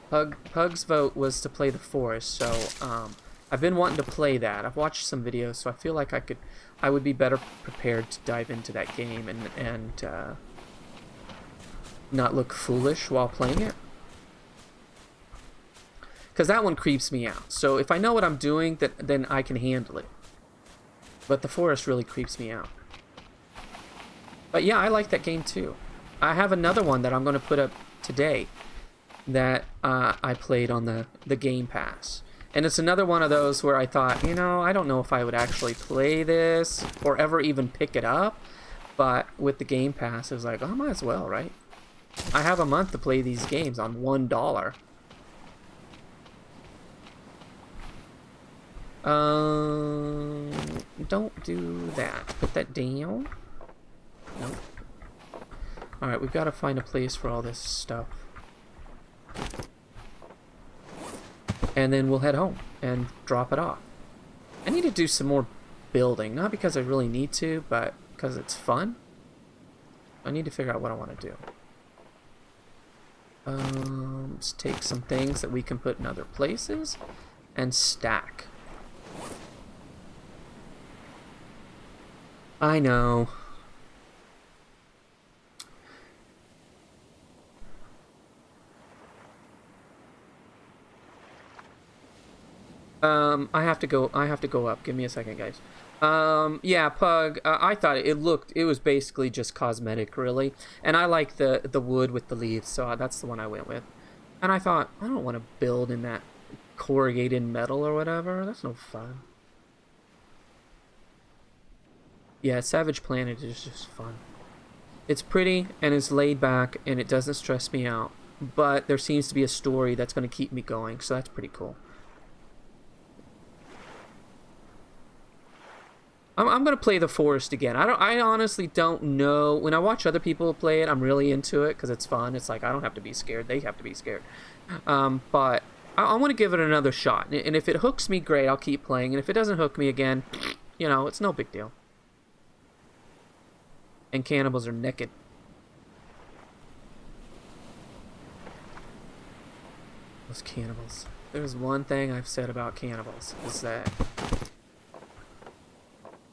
Pug's vote was to play The Forest, so I've been wanting to play that. I've watched some videos, so I feel like I would be better prepared to dive into that game and not look foolish while playing it. Because that one creeps me out. So if I know what I'm doing, then I can handle it. But The Forest really creeps me out. But yeah, I like that game too. I have another one that I'm going to put up today that I played on the Game Pass. And it's another one of those where I thought, I don't know if I would actually play this or ever even pick it up. But with the Game Pass, it was like, oh, I might as well, right? I have a month to play these games on $1. Don't do that. Put that down. Nope. Alright, we've got to find a place for all this stuff. And then we'll head home and drop it off. I need to do some more building. Not because I really need to, but because it's fun. I need to figure out what I want to do. Let's take some things that we can put in other places and stack. I know. I have to go up. Give me a second, guys. Yeah, Pug, I thought it was basically just cosmetic, really. And I like the wood with the leaves, so that's the one I went with. And I thought, I don't want to build in that corrugated metal or whatever. That's no fun. Yeah, Savage Planet is just fun. It's pretty and it's laid back and it doesn't stress me out. But there seems to be a story that's going to keep me going, so that's pretty cool. I'm going to play The Forest again. I honestly don't know. When I watch other people play it, I'm really into it because it's fun. It's like I don't have to be scared. They have to be scared. But I want to give it another shot. And if it hooks me, great, I'll keep playing. And if it doesn't hook me again, it's no big deal. And cannibals are naked. Those cannibals. There's one thing I've said about cannibals, is that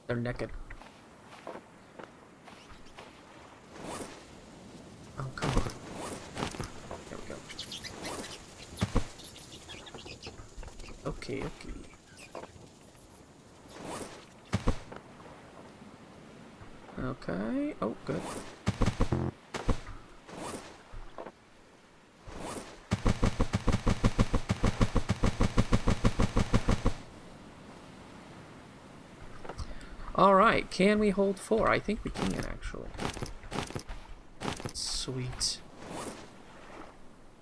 they're naked. Okay, okay. Okay. Oh, good. Alright, can we hold 4? I think we can, actually. Sweet.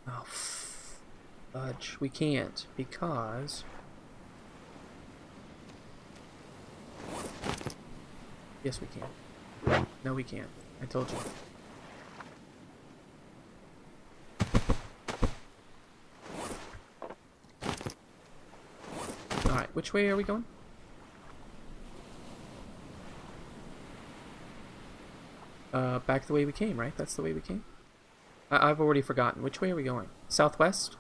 Oh, fudge. We can't, because... Yes, we can. No, we can't. I told you. Alright, which way are we going? Back the way we came, right? That's the way we came? I've already forgotten. Which way are we going? Southwest?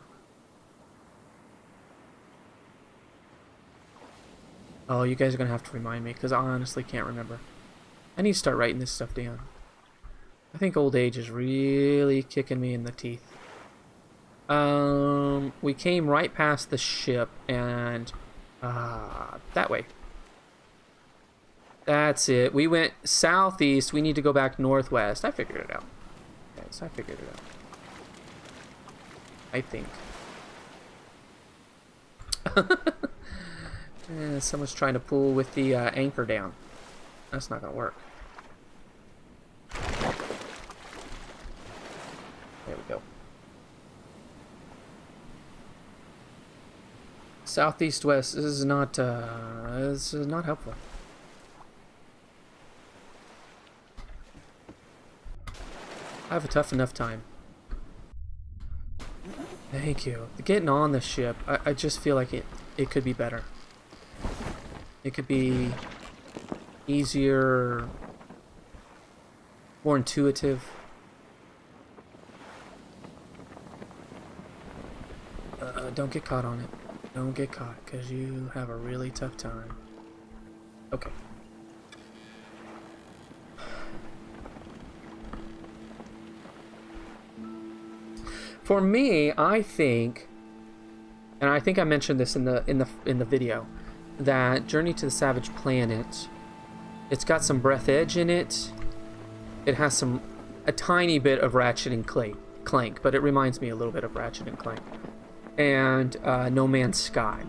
Oh, you guys are gonna have to remind me, because I honestly can't remember. I need to start writing this stuff down. I think old age is really kicking me in the teeth. We came right past the ship, and... that way. That's it. We went southeast. We need to go back northwest. I figured it out. Yes, I figured it out. I think. Someone's trying to pull with the anchor down. That's not going to work. There we go. Southeast west. This is not helpful. I have a tough enough time. Thank you. Getting on the ship, I just feel like it could be better. It could be easier, more intuitive. Don't get caught on it. Don't get caught, because you have a really tough time. Okay. For me, I think, and I think I mentioned this in the video, that Journey to the Savage Planet, it's got some Breath Edge in it. It has a tiny bit of Ratchet and Clank, but it reminds me a little bit of Ratchet and Clank. And No Man's Sky.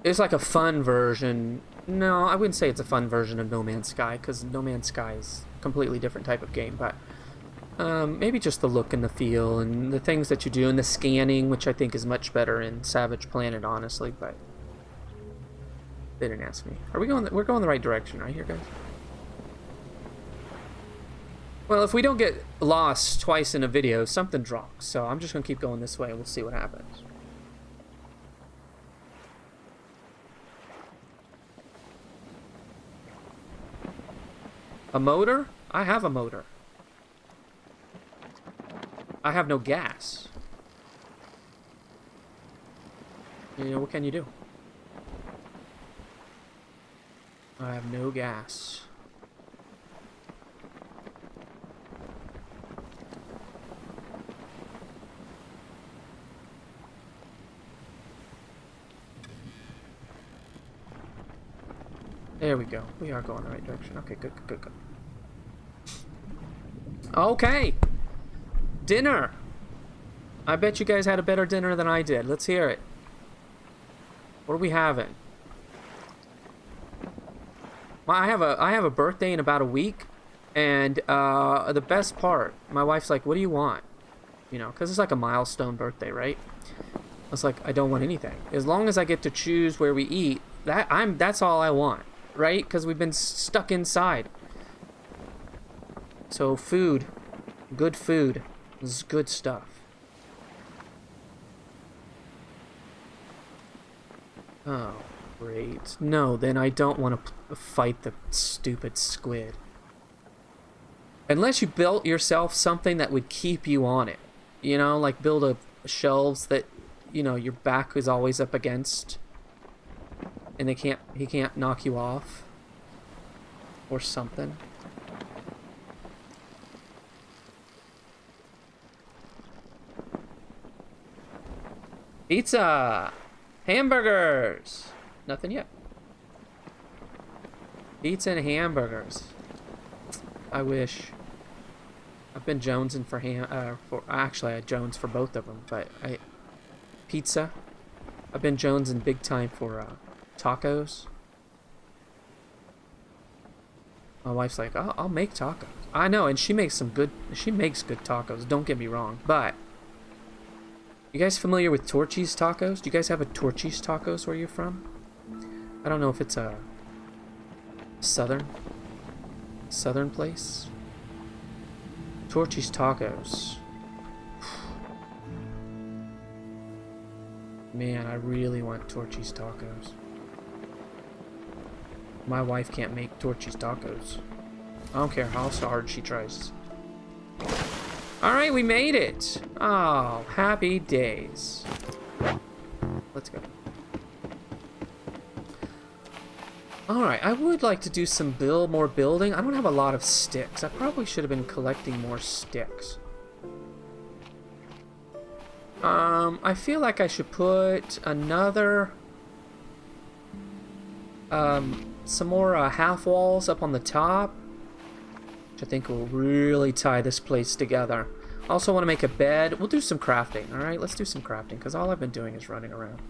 It's like a fun version. No, I wouldn't say it's a fun version of No Man's Sky, because No Man's Sky is a completely different type of game, but maybe just the look and the feel and the things that you do and the scanning, which I think is much better in Savage Planet, honestly, but they didn't ask me. We're going the right direction, right here, guys? Well, if we don't get lost twice in a video, something's wrong. So I'm just going to keep going this way and we'll see what happens. A motor? I have a motor. I have no gas. You know, what can you do? I have no gas. There we go. We are going the right direction. Okay, good. Okay! Dinner! I bet you guys had a better dinner than I did. Let's hear it. What are we having? Well, I have a birthday in about a week, and the best part, my wife's like, "What do you want?" You know, because it's like a milestone birthday, right? I was like, "I don't want anything. As long as I get to choose where we eat, that's all I want, right? Because we've been stuck inside." So food, good food, is good stuff. Oh, great. No, then I don't want to fight the stupid squid. Unless you built yourself something that would keep you on it. You know, like build a shelves that, you know, your back is always up against. And he can't knock you off. Or something. Pizza! Hamburgers! Nothing yet. Pizza and hamburgers. I wish. I've been jonesing for actually I jones for both of them, but pizza. I've been jonesing big time for tacos. My wife's like, I'll make tacos. I know, and she makes good tacos, don't get me wrong, but you guys familiar with Torchy's tacos? Do you guys have a Torchy's tacos where you're from? I don't know if it's a southern place. Torchy's tacos. Man, I really want Torchy's tacos. My wife can't make Torchy's tacos. I don't care how hard she tries. Alright, we made it! Oh, happy days. Let's go. Alright, I would like to do some more building. I don't have a lot of sticks. I probably should have been collecting more sticks. I feel like I should put another... some more half walls up on the top, which I think will really tie this place together. I also want to make a bed. We'll do some crafting. All right, let's do some crafting because all I've been doing is running around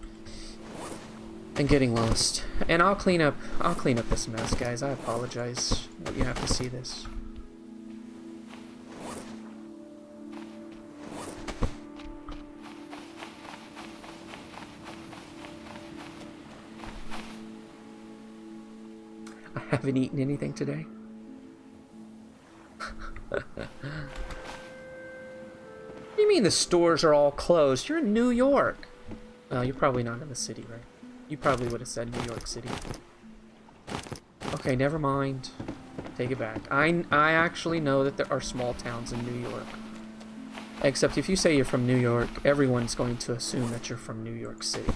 and getting lost. And I'll clean up this mess, guys. I apologize that you have to see this. I haven't eaten anything today. What do you mean the stores are all closed? You're in New York. Oh, you're probably not in the city, right? You probably would have said New York City. Okay, never mind. Take it back. I actually know that there are small towns in New York. Except if you say you're from New York, everyone's going to assume that you're from New York City.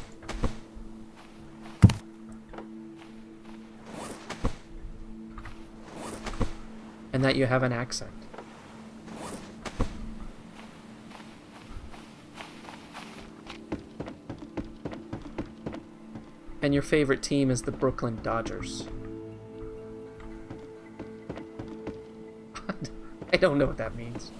And that you have an accent. And your favorite team is the Brooklyn Dodgers. I don't know what that means.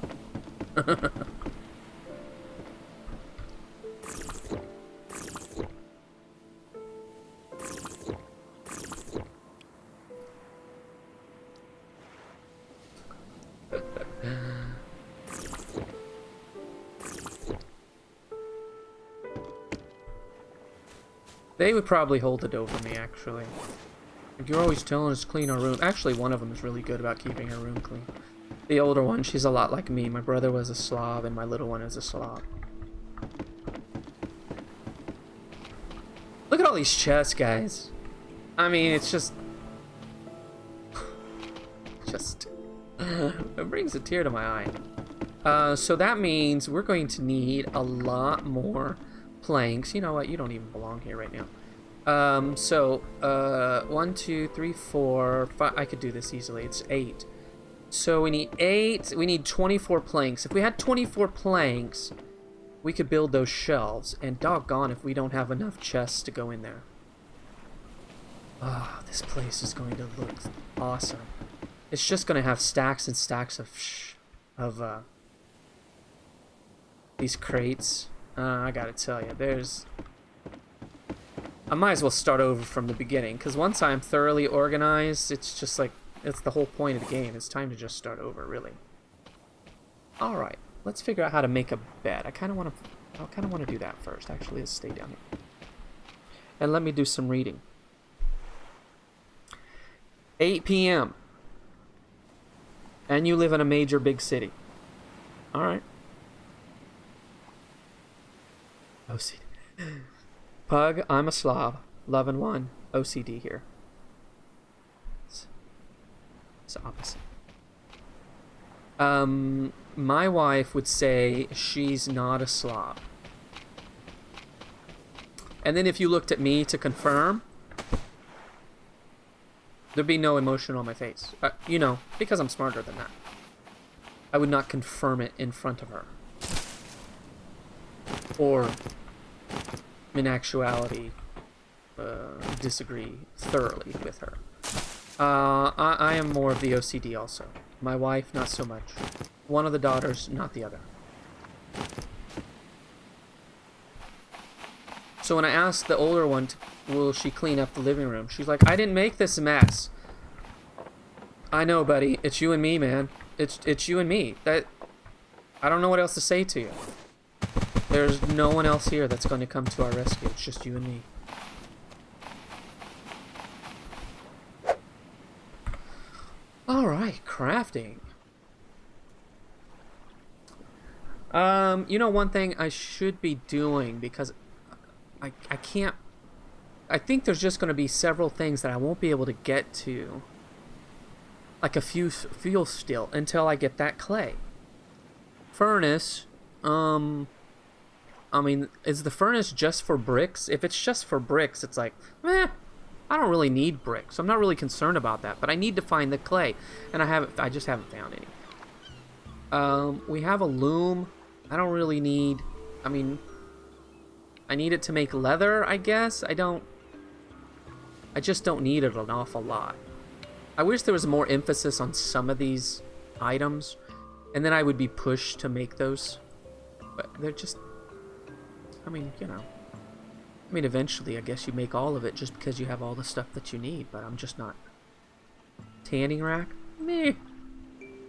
They would probably hold it over me, actually. Like, you're always telling us to clean our room. Actually, one of them is really good about keeping her room clean. The older one, she's a lot like me. My brother was a Slav, and my little one is a Slav. Look at all these chests, guys. I mean, it's just... it brings a tear to my eye. So that means we're going to need a lot more planks. You know what? You don't even belong here right now. 1, 2, 3, 4, 5. I could do this easily. It's 8. So we need 8. We need 24 planks. If we had 24 planks, we could build those shelves. And doggone if we don't have enough chests to go in there. Ah, this place is going to look awesome. It's just going to have stacks and stacks of these crates. I gotta tell you, I might as well start over from the beginning, because once I'm thoroughly organized, it's just like, it's the whole point of the game. It's time to just start over, really. Alright, let's figure out how to make a bed. I kind of want to do that first. Actually, let's stay down here. And let me do some reading. 8 p.m. And you live in a major big city. Alright. OCD. Pug, I'm a Slav. Love and 1. OCD here. It's opposite. My wife would say she's not a Slav. And then if you looked at me to confirm, there'd be no emotion on my face. You know, because I'm smarter than that. I would not confirm it in front of her. Or in actuality, disagree thoroughly with her. I am more of the OCD also. My wife, not so much. One of the daughters, not the other. So when I asked the older one, will she clean up the living room? She's like, I didn't make this mess. I know, buddy. It's you and me, man. It's you and me. I don't know what else to say to you. There's no one else here that's going to come to our rescue. It's just you and me. Alright, crafting. You know, one thing I should be doing, because I can't... I think there's just going to be several things that I won't be able to get to, like a few fuel still, until I get that clay. Furnace, I mean, is the furnace just for bricks? If it's just for bricks, it's like, I don't really need bricks. I'm not really concerned about that, but I need to find the clay, and I just haven't found any. We have a loom. I don't really need, I mean, I need it to make leather, I guess. I just don't need it an awful lot. I wish there was more emphasis on some of these items, and then I would be pushed to make those. But they're just, I mean, you know. I mean, eventually, I guess you make all of it just because you have all the stuff that you need, but I'm just not. Tanning rack? Meh.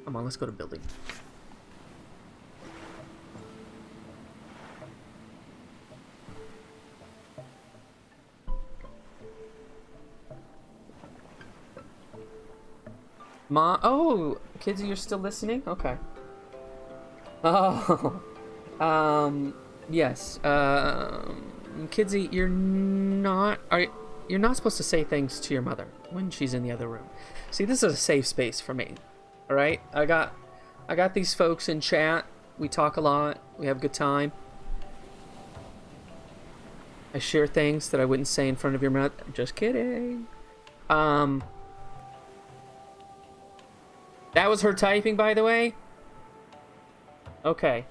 Come on, let's go to building. Oh, kids, you're still listening? Okay. Oh, yes. Kidsy, you're not supposed to say things to your mother when she's in the other room. See, this is a safe space for me. All right, I got these folks in chat. We talk a lot. We have a good time. I share things that I wouldn't say in front of your mother. Just kidding. That was her typing, by the way? Okay.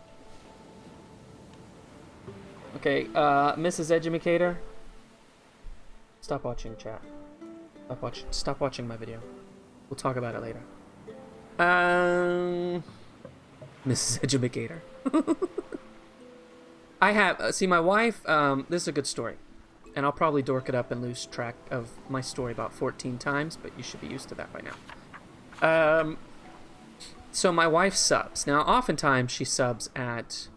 Okay, Mrs. Edumicator. Stop watching chat. Stop watching my video. We'll talk about it later. Mrs. Edumicator. I have, see, my wife, this is a good story. And I'll probably dork it up and lose track of my story about 14 times, but you should be used to that by now. So my wife subs. Now, oftentimes she subs at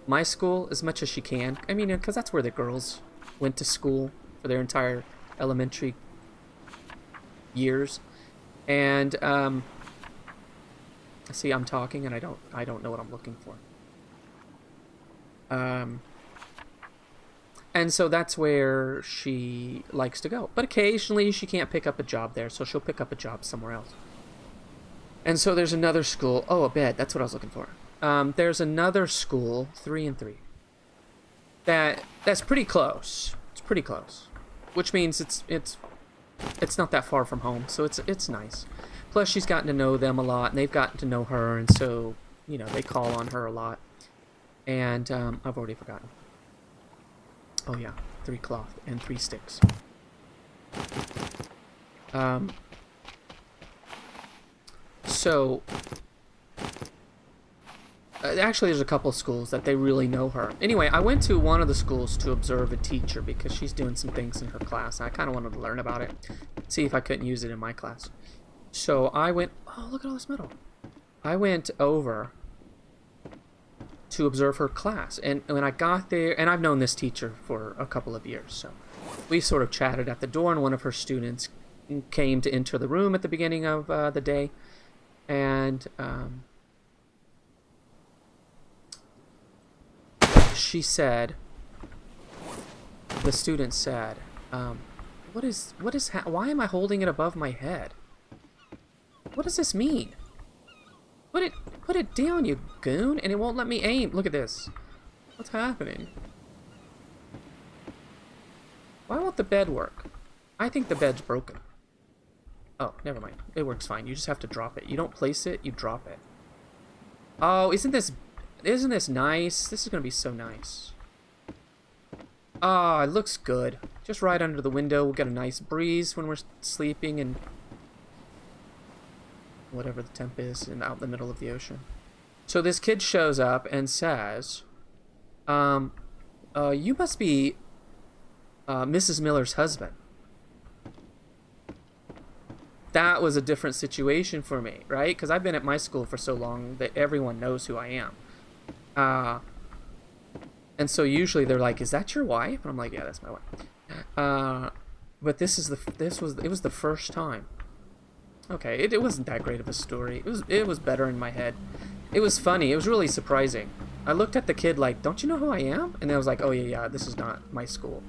my school as much as she can. I mean, because that's where the girls went to school for their entire elementary years. And see, I'm talking and I don't know what I'm looking for. And so that's where she likes to go. But occasionally she can't pick up a job there, so she'll pick up a job somewhere else. And so there's another school. Oh, a bed. That's what I was looking for. There's another school, 3 and 3. That's pretty close. It's pretty close, which means it's not that far from home, so it's nice. Plus, she's gotten to know them a lot, and they've gotten to know her, and so you know they call on her a lot. And I've already forgotten. Oh yeah, 3 cloth and 3 sticks. So, actually there's a couple of schools that they really know her. Anyway, I went to one of the schools to observe a teacher because she's doing some things in her class, and I kind of wanted to learn about it, see if I couldn't use it in my class. So I went, oh, look at all this metal. I went over to observe her class, and when I got there, and I've known this teacher for a couple of years, so we sort of chatted at the door, and one of her students came to enter the room at the beginning of the day. And she said, the student said, why am I holding it above my head? What does this mean? Put it down, you goon, and it won't let me aim. Look at this. What's happening? Why won't the bed work? I think the bed's broken. Oh, never mind. It works fine. You just have to drop it. You don't place it, you drop it. Oh, isn't this nice? This is going to be so nice. Ah, it looks good. Just right under the window. We'll get a nice breeze when we're sleeping and whatever the temp is and out in the middle of the ocean. So this kid shows up and says, you must be Mrs. Miller's husband. That was a different situation for me, right? Because I've been at my school for so long that everyone knows who I am. And so usually they're like, "Is that your wife?" And I'm like, "Yeah, that's my wife." But it was the first time. Okay, it wasn't that great of a story. It was better in my head. It was funny. It was really surprising. I looked at the kid like, "Don't you know who I am?" And then I was like, "Oh yeah, this is not my school."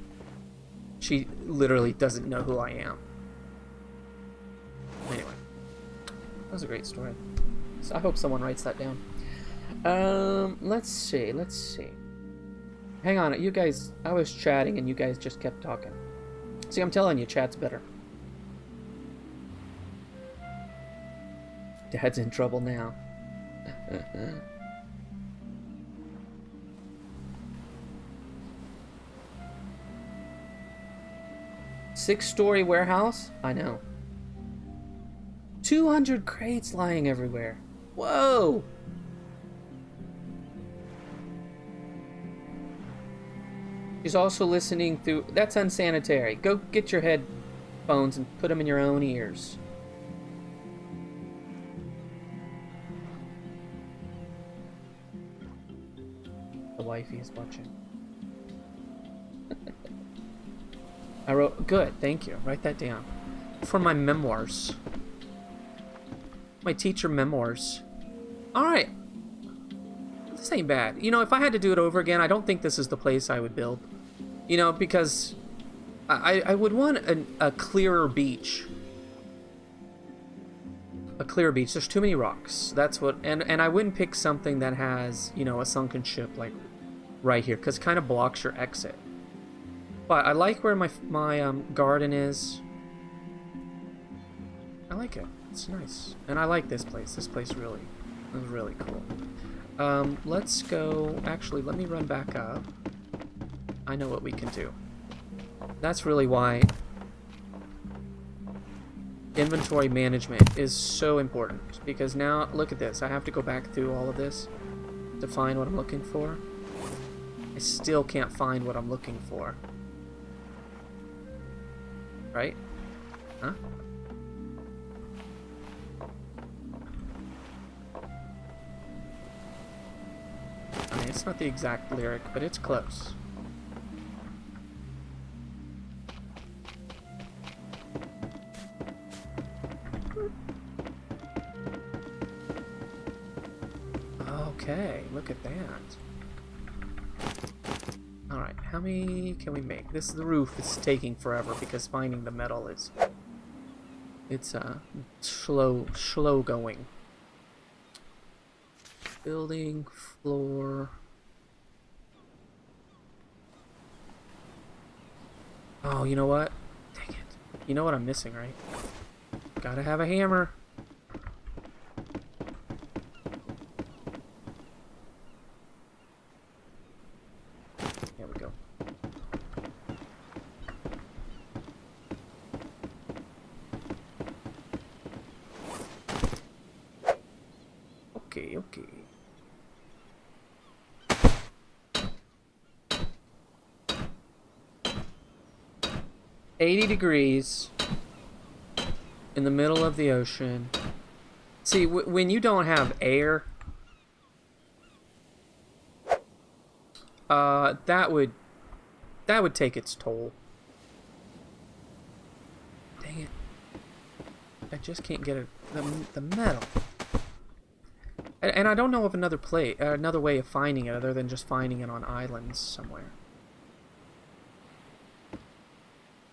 She literally doesn't know who I am. Anyway, that was a great story. So I hope someone writes that down. Let's see. Hang on, you guys. I was chatting and you guys just kept talking. See, I'm telling you, chat's better. Dad's in trouble now. Six-story warehouse? I know. 200 crates lying everywhere. Whoa! She's also listening through... That's unsanitary. Go get your headphones and put them in your own ears. The wifey is watching. I wrote... Good, thank you. Write that down. For my memoirs. My teacher memoirs. Alright. This ain't bad. You know, if I had to do it over again, I don't think this is the place I would build. You know, because I would want a clearer beach. A clearer beach. There's too many rocks. That's what... And I wouldn't pick something that has, you know, a sunken ship, like, right here. Because it kind of blocks your exit. But I like where my garden is. I like it. It's nice. And I like this place. This place really is really cool. Let's go... Actually, let me run back up. I know what we can do. That's really why inventory management is so important. Because now, look at this. I have to go back through all of this to find what I'm looking for. I still can't find what I'm looking for. Right? Huh? I mean, it's not the exact lyric, but it's close. Okay, look at that. Alright, how many can we make? This is the roof. It's taking forever because finding the metal is... It's slow going. Building, floor... Oh, you know what? Dang it. You know what I'm missing, right? Gotta have a hammer. There we go. Okay, okay. $80 in the middle of the ocean. See, when you don't have air, that would take its toll. Dang it! I just can't get the metal. And I don't know of another way of finding it other than just finding it on islands somewhere.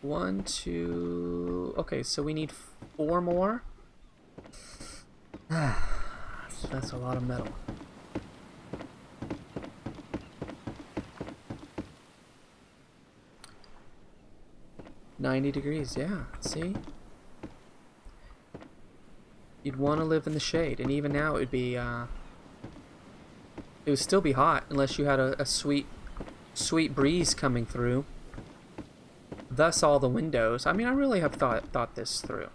1, 2... Okay, so we need 4 more. That's a lot of metal. $90, yeah. See? You'd want to live in the shade, and even now it would be, it would still be hot unless you had a sweet sweet breeze coming through. Thus all the windows. I mean, I really have thought this through.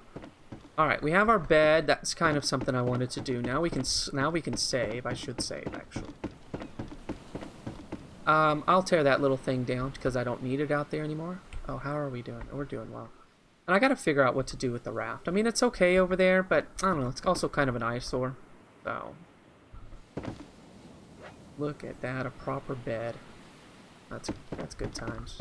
All right, we have our bed. That's kind of something I wanted to do. Now we can save. I should save actually. I'll tear that little thing down because I don't need it out there anymore. Oh, how are we doing? We're doing well. And I got to figure out what to do with the raft. I mean, it's okay over there, but I don't know. It's also kind of an eyesore. So, look at that, a proper bed. That's good times.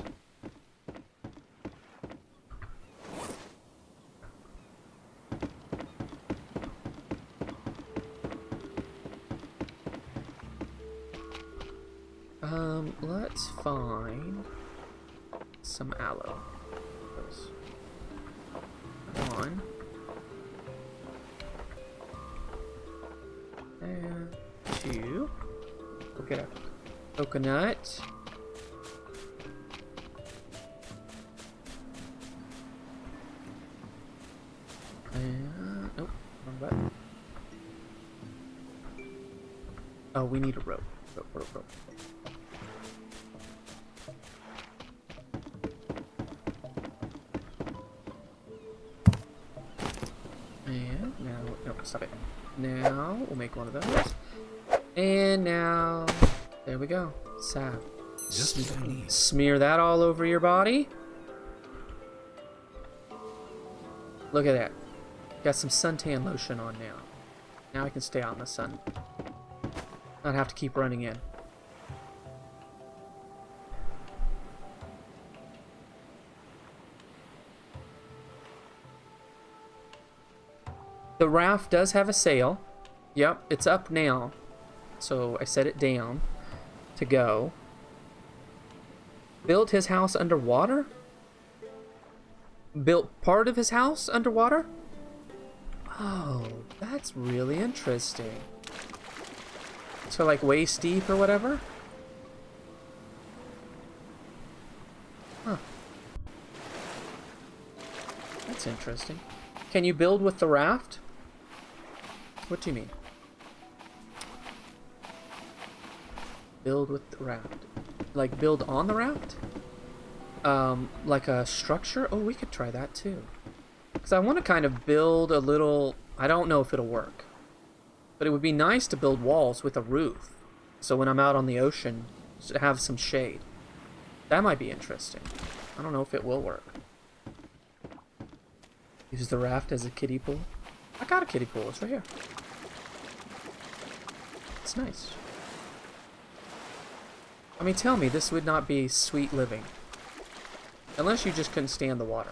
Let's find some aloe. One. And two. We'll get a coconut. And nope, wrong button. Oh, we need a rope. Rope. And now, no, stop it. Now we'll make one of those. And now, there we go. Salve. Just what I need. Smear that all over your body. Look at that. Got some suntan lotion on now. Now I can stay out in the sun. Not have to keep running in. The raft does have a sail. Yep, it's up now. So I set it down to go. Built his house underwater? Built part of his house underwater? Oh, that's really interesting. So like waist deep or whatever? Huh. That's interesting. Can you build with the raft? What do you mean? Build with the raft. Like build on the raft? Like a structure? Oh, we could try that too. Because I want to kind of build a little... I don't know if it'll work. But it would be nice to build walls with a roof. So when I'm out on the ocean, to have some shade. That might be interesting. I don't know if it will work. Use the raft as a kiddie pool. I got a kiddie pool. It's right here. It's nice. I mean, tell me this would not be sweet living. Unless you just couldn't stand the water.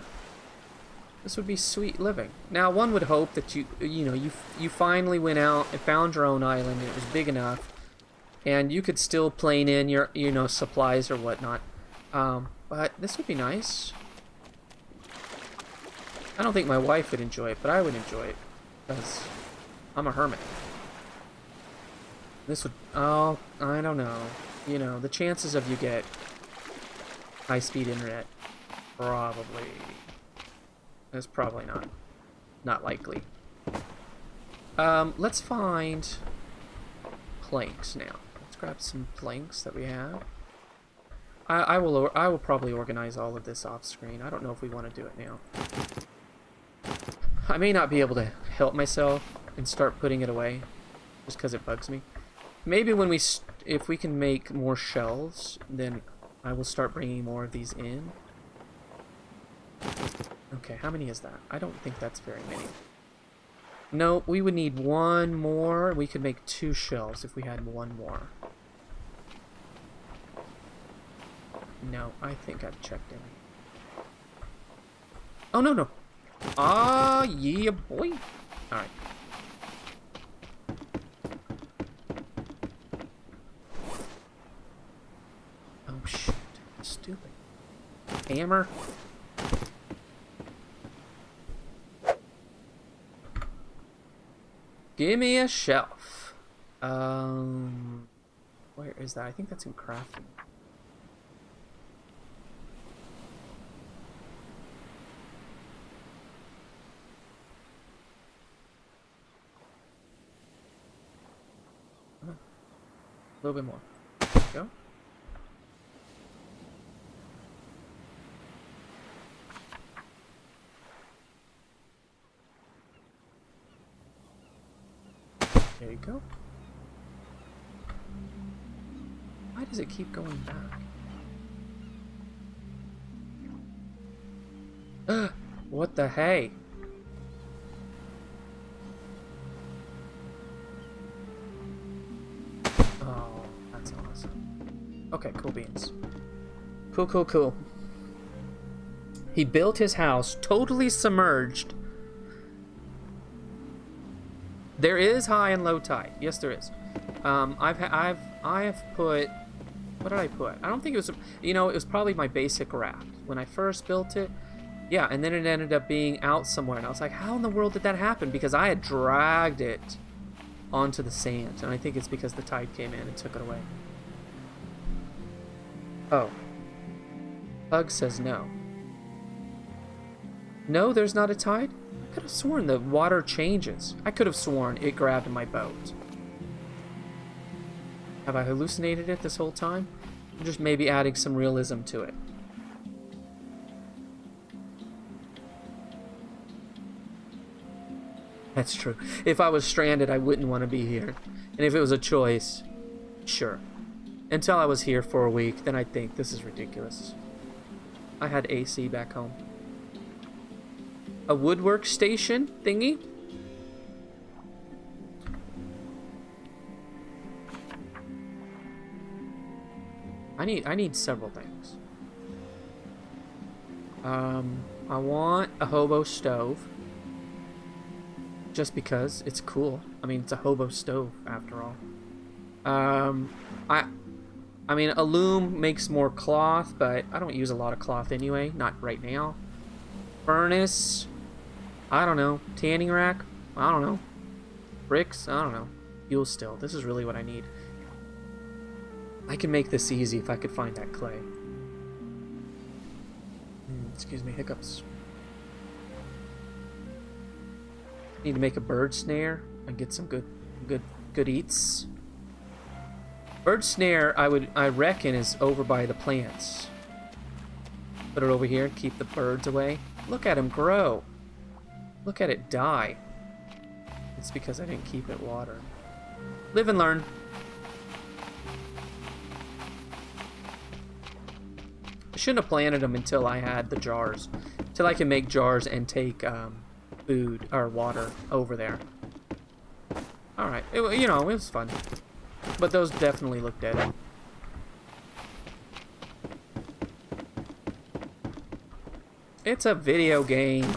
This would be sweet living. Now, one would hope that you finally went out and found your own island and it was big enough, and you could still plane in your, supplies or whatnot. But this would be nice. I don't think my wife would enjoy it, but I would enjoy it because I'm a hermit. This would, oh, I don't know. The chances of you get high-speed internet probably. It's probably not likely. Let's find planks now. Let's grab some planks that we have. I will probably organize all of this off screen. I don't know if we want to do it now. I may not be able to help myself and start putting it away just because it bugs me. Maybe when if we can make more shelves, then I will start bringing more of these in. Okay, how many is that? I don't think that's very many. No, we would need one more. We could make 2 shelves if we had one more. No, I think I've checked in. Oh, no. Ah, yeah, boy. Alright. Oh, shit. Stupid. Hammer. Give me a shelf. Where is that? I think that's in crafting. A little bit more. There we go. There you go. Why does it keep going back? What the hey? Oh, that's awesome. Okay, cool beans. Cool, cool, cool. He built his house totally submerged. There is high and low tide. Yes, there is. I have put. What did I put? I don't think it was. You know, it was probably my basic raft when I first built it. Yeah, and then it ended up being out somewhere, and I was like, how in the world did that happen? Because I had dragged it onto the sand, and I think it's because the tide came in and took it away. Oh. Pug says no. No, there's not a tide? I could have sworn the water changes. I could have sworn it grabbed my boat. Have I hallucinated it this whole time? I'm just maybe adding some realism to it. That's true. If I was stranded, I wouldn't want to be here. And if it was a choice, sure. Until I was here for a week, then I'd think this is ridiculous. I had AC back home. A woodwork station thingy? I need several things. I want a hobo stove. Just because it's cool. I mean, it's a hobo stove after all. I mean, a loom makes more cloth, but I don't use a lot of cloth anyway. Not right now. Furnace. I don't know. Tanning rack. I don't know. Bricks. I don't know. Fuel still. This is really what I need. I can make this easy if I could find that clay. Excuse me, hiccups. Need to make a bird snare and get some good eats. Bird snare, I reckon, is over by the plants. Put it over here and keep the birds away. Look at him grow. Look at it die. It's because I didn't keep it watered. Live and learn. I shouldn't have planted them until I had the jars. Till I can make jars and take food or water over there. Alright, you know, it was fun. But those definitely look dead. It's a video game.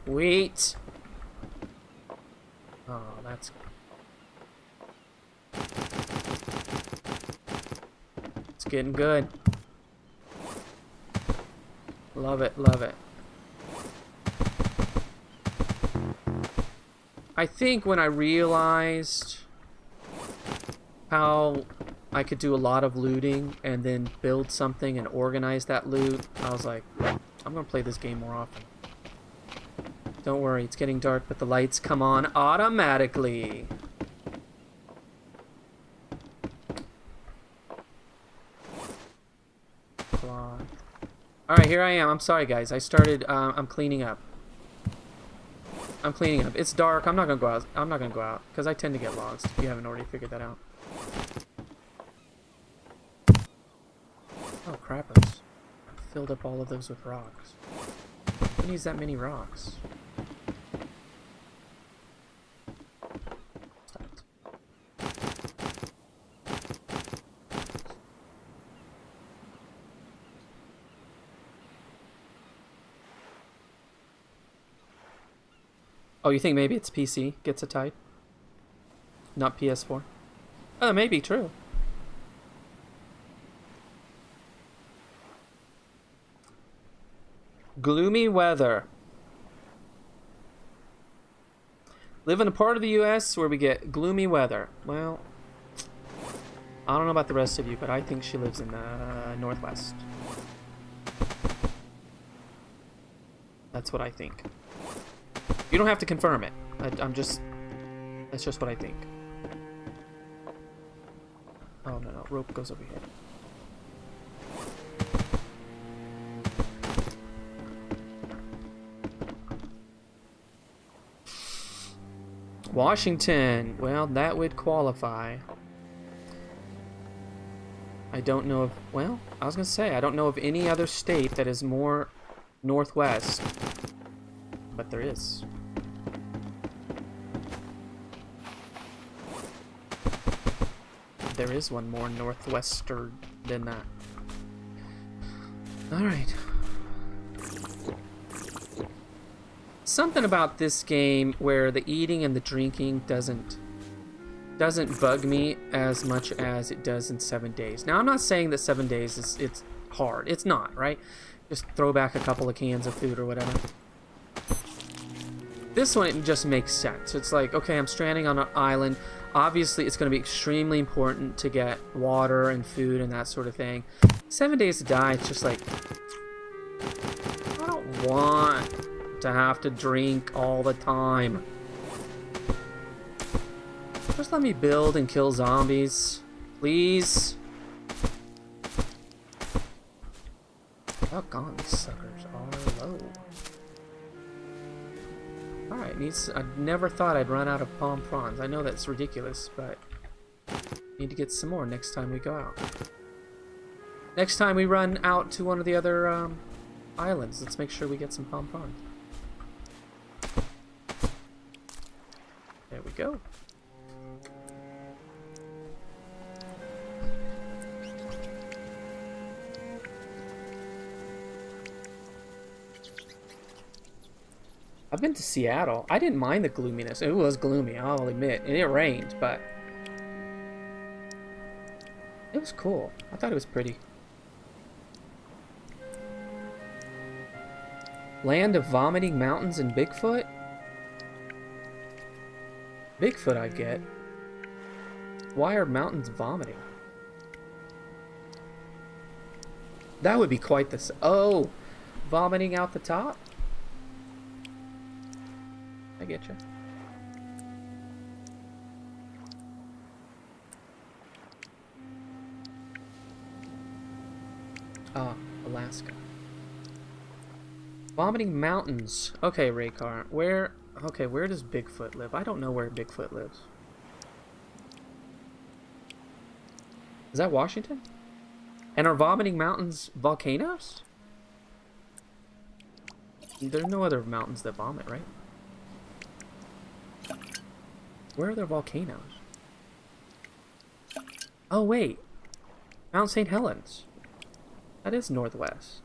Sweet. Oh, that's... It's getting good. Love it, love it. I think when I realized how I could do a lot of looting and then build something and organize that loot, I was like, I'm gonna play this game more often. Don't worry, it's getting dark, but the lights come on automatically. Alright, here I am. I'm sorry, guys. I started, I'm cleaning up. I'm cleaning up. It's dark. I'm not gonna go out. I'm not gonna go out, because I tend to get lost, if you haven't already figured that out. Oh, crappers. I filled up all of those with rocks. Who needs that many rocks? Oh, you think maybe it's PC gets a tide? Not PS4? Oh, that may be true. Gloomy weather. Live in a part of the U.S. where we get gloomy weather. Well, I don't know about the rest of you, but I think she lives in the Northwest. That's what I think. You don't have to confirm it. That's just what I think. Oh, no. Rope goes over here. Washington. Well, that would qualify. I don't know of... Well, I was going to say, I don't know of any other state that is more northwest. But there is. There is one more northwester than that. Alright. Something about this game where the eating and the drinking doesn't bug me as much as it does in 7 days. Now, I'm not saying that 7 days it's hard. It's not, right? Just throw back a couple of cans of food or whatever. This one, it just makes sense. It's like, okay, I'm stranding on an island. Obviously, it's going to be extremely important to get water and food and that sort of thing. 7 days to die, it's just like, I don't want to have to drink all the time. Just let me build and kill zombies, please. Doggone, these suckers are low. Alright, I never thought I'd run out of palm fronds. I know that's ridiculous, but need to get some more next time we go out. Next time we run out to one of the other islands, let's make sure we get some palm fronds. There we go. I've been to Seattle. I didn't mind the gloominess. It was gloomy, I'll admit. And it rained, but it was cool. I thought it was pretty. Land of vomiting mountains and Bigfoot? Bigfoot I get. Why are mountains vomiting? That would be quite the... Oh! Vomiting out the top? I get you. Ah, Alaska. Vomiting mountains. Okay, Raycar. Where does Bigfoot live? I don't know where Bigfoot lives. Is that Washington? And are vomiting mountains volcanoes? There are no other mountains that vomit, right? Where are there volcanoes? Oh, wait. Mount St. Helens. That is northwest.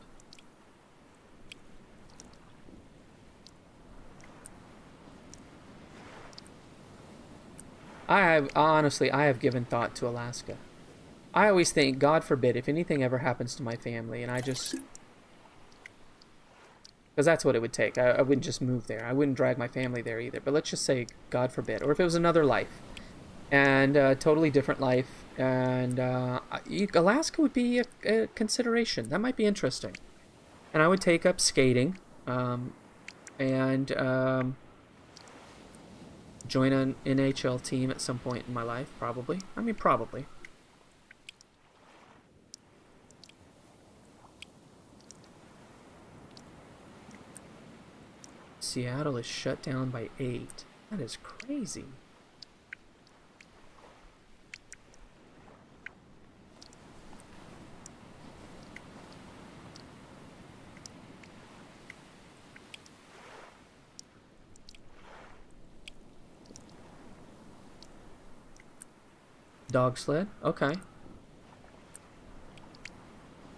Honestly, I have given thought to Alaska. I always think, God forbid, if anything ever happens to my family, and I just... Because that's what it would take. I wouldn't just move there. I wouldn't drag my family there either. But let's just say, God forbid. Or if it was another life. And a totally different life. And Alaska would be a consideration. That might be interesting. And I would take up skating. And join an NHL team at some point in my life. Probably. I mean, probably. Seattle is shut down by 8. That is crazy. Dog sled? Okay.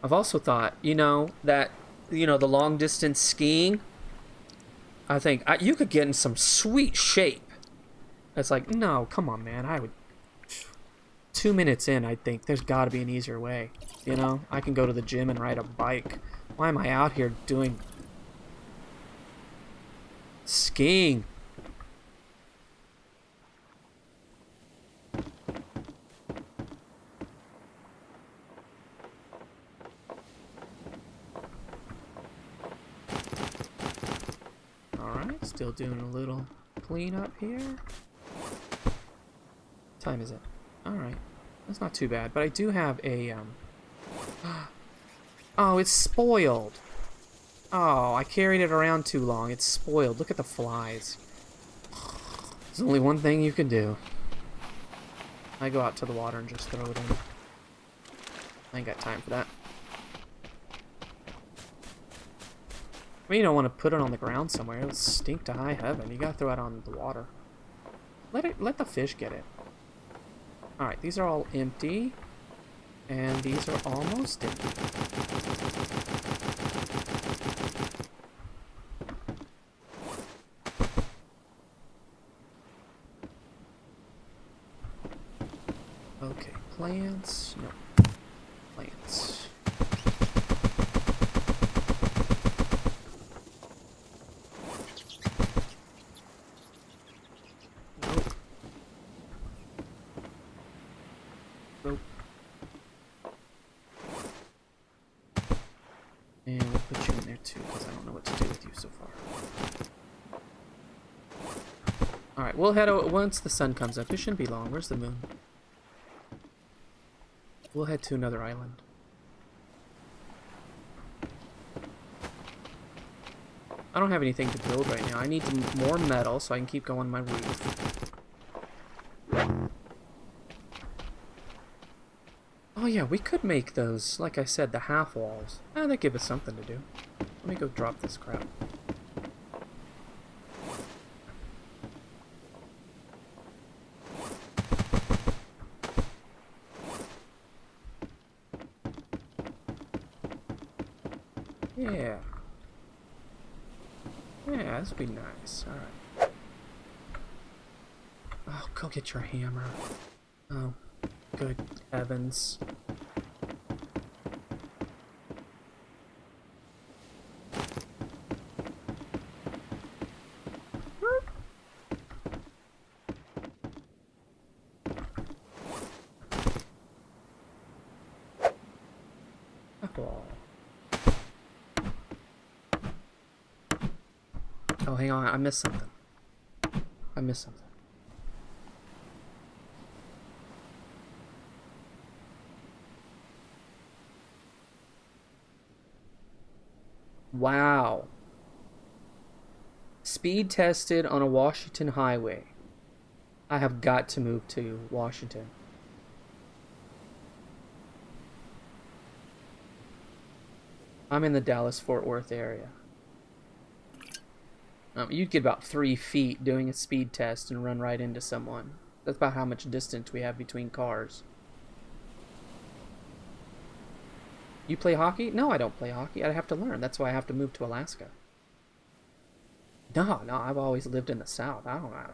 I've also thought, the long distance skiing. I think you could get in some sweet shape. It's like, no, come on, man. I would... 2 minutes in, I think there's got to be an easier way. I can go to the gym and ride a bike. Why am I out here doing... skiing? Still doing a little cleanup here. What time is it? Alright. That's not too bad. But I do have a, Oh, it's spoiled. Oh, I carried it around too long. It's spoiled. Look at the flies. There's only one thing you can do. I go out to the water and just throw it in. I ain't got time for that. I mean, you don't want to put it on the ground somewhere. It'll stink to high heaven. You gotta throw it on the water. Let the fish get it. Alright, these are all empty. And these are almost empty. Okay, plants. No. Plants. Nope. Nope. And we'll put you in there too, because I don't know what to do with you so far. Alright, we'll head out once the sun comes up. It shouldn't be long. Where's the moon? We'll head to another island. I don't have anything to build right now. I need more metal so I can keep going my roof. Oh yeah, we could make those, like I said, the half walls. That give us something to do. Let me go drop this crap. Yeah. Yeah, this would be nice. Alright. Oh, go get your hammer. Oh, good heavens. Apple. Oh, hang on. I missed something. I missed something. Wow. Speed tested on a Washington highway. I have got to move to Washington. I'm in the Dallas-Fort Worth area. You'd get about 3 feet doing a speed test and run right into someone. That's about how much distance we have between cars. You play hockey? No, I don't play hockey. I have to learn. That's why I have to move to Alaska. No, I've always lived in the South. I don't know.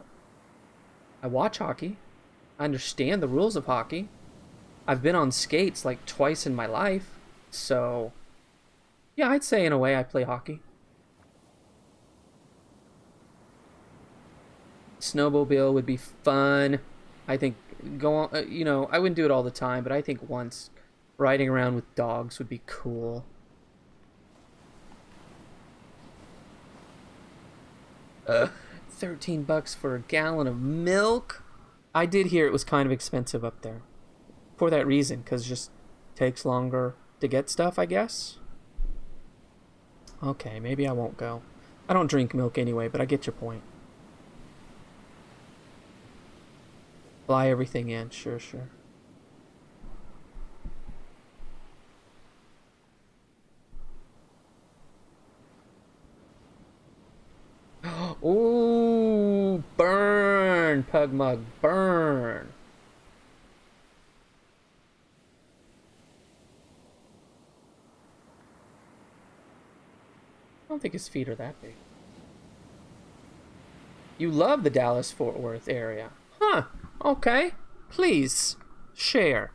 I watch hockey. I understand the rules of hockey. I've been on skates like twice in my life. So, yeah, I'd say in a way I play hockey. Snowmobile would be fun. I think go on, you know, I wouldn't do it all the time, but I think once riding around with dogs would be cool. $13 for a gallon of milk. I did hear it was kind of expensive up there. For that reason, because it just takes longer to get stuff, I guess. Okay, maybe I won't go. I don't drink milk anyway, but I get your point. Fly everything in, sure. Ooh, burn, Pug Mug, burn. I don't think his feet are that big. You love the Dallas-Fort Worth area. Huh, okay. Please, share.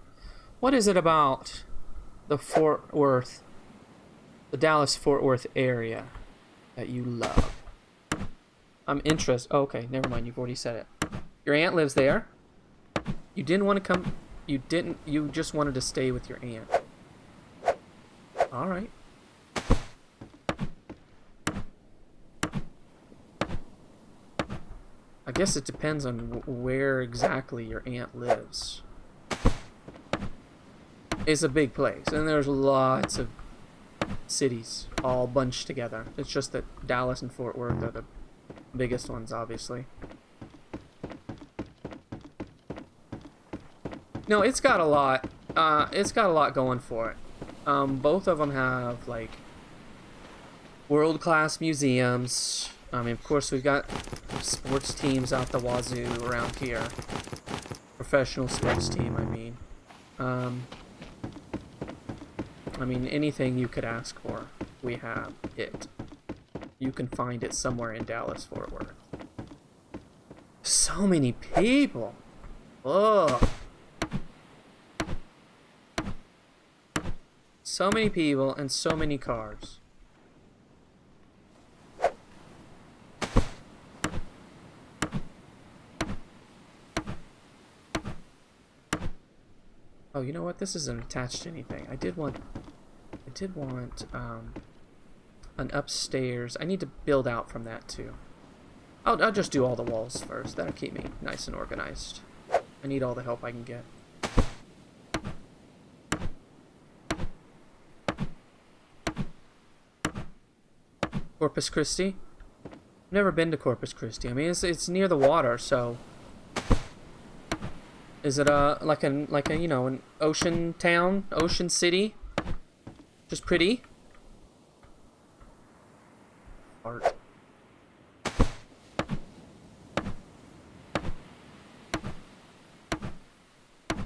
What is it about the Dallas-Fort Worth area that you love? I'm interested. Oh, okay, never mind. You've already said it. Your aunt lives there. You didn't want to come. You didn't. You just wanted to stay with your aunt. All right. guess it depends on where exactly your aunt lives. It's a big place, and there's lots of cities all bunched together. It's just that Dallas and Fort Worth are the biggest ones, obviously. No, it's got a lot. It's got a lot going for it. Both of them have like world-class museums. I mean, of course, we've got sports teams out the wazoo around here. Professional sports team, I mean. Anything you could ask for, we have it. You can find it somewhere in Dallas, Fort Worth. So many people. Ugh. So many people and so many cars. Oh, you know what? This isn't attached to anything. I did want an upstairs. I need to build out from that too. I'll just do all the walls first. That'll keep me nice and organized. I need all the help I can get. Corpus Christi? Never been to Corpus Christi. I mean, it's near the water, so is it like a you know, an ocean town, ocean city? Just pretty? Art.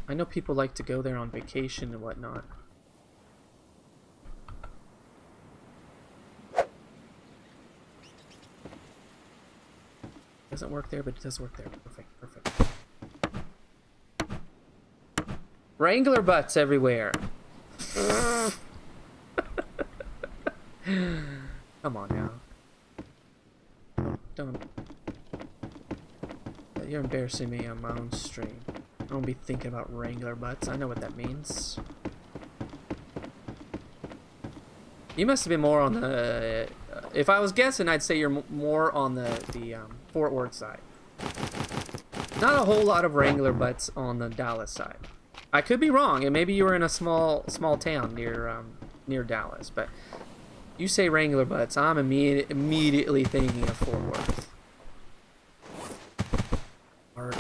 I know people like to go there on vacation and whatnot. Doesn't work there, but it does work there. Perfect, perfect. Wrangler butts everywhere. Come on now. Don't. You're embarrassing me on my own stream. I don't be thinking about Wrangler butts. I know what that means. You must have been more on the... if I was guessing, I'd say you're more on the Fort Worth side. Not a whole lot of Wrangler butts on the Dallas side. I could be wrong, and maybe you were in a small town near Dallas, but you say Wrangler butts, I'm immediately thinking of Fort Worth. Art.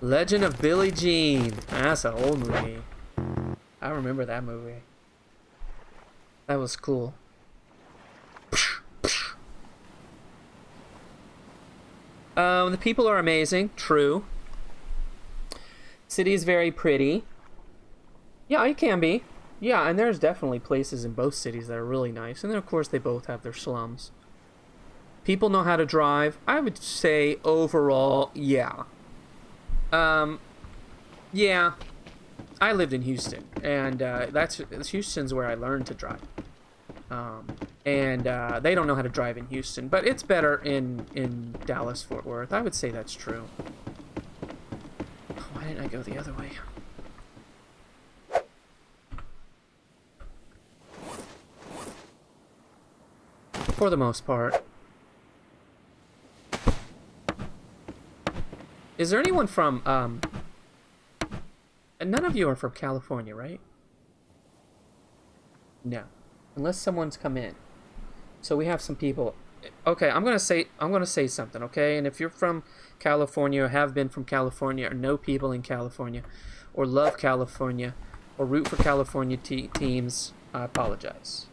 Legend of Billie Jean. That's an old movie. I remember that movie. That was cool. The people are amazing. True. City is very pretty. Yeah, it can be. Yeah, and there's definitely places in both cities that are really nice. And then, of course, they both have their slums. People know how to drive. I would say overall, yeah. Yeah, I lived in Houston, and Houston's where I learned to drive. They don't know how to drive in Houston, but it's better in Dallas, Fort Worth. I would say that's true. Why didn't I go the other way? For the most part. Is there anyone from, none of you are from California, right? No. Unless someone's come in. So we have some people. Okay, I'm gonna say something, okay? And if you're from California, or have been from California, or know people in California, or love California, or root for California teams, I apologize.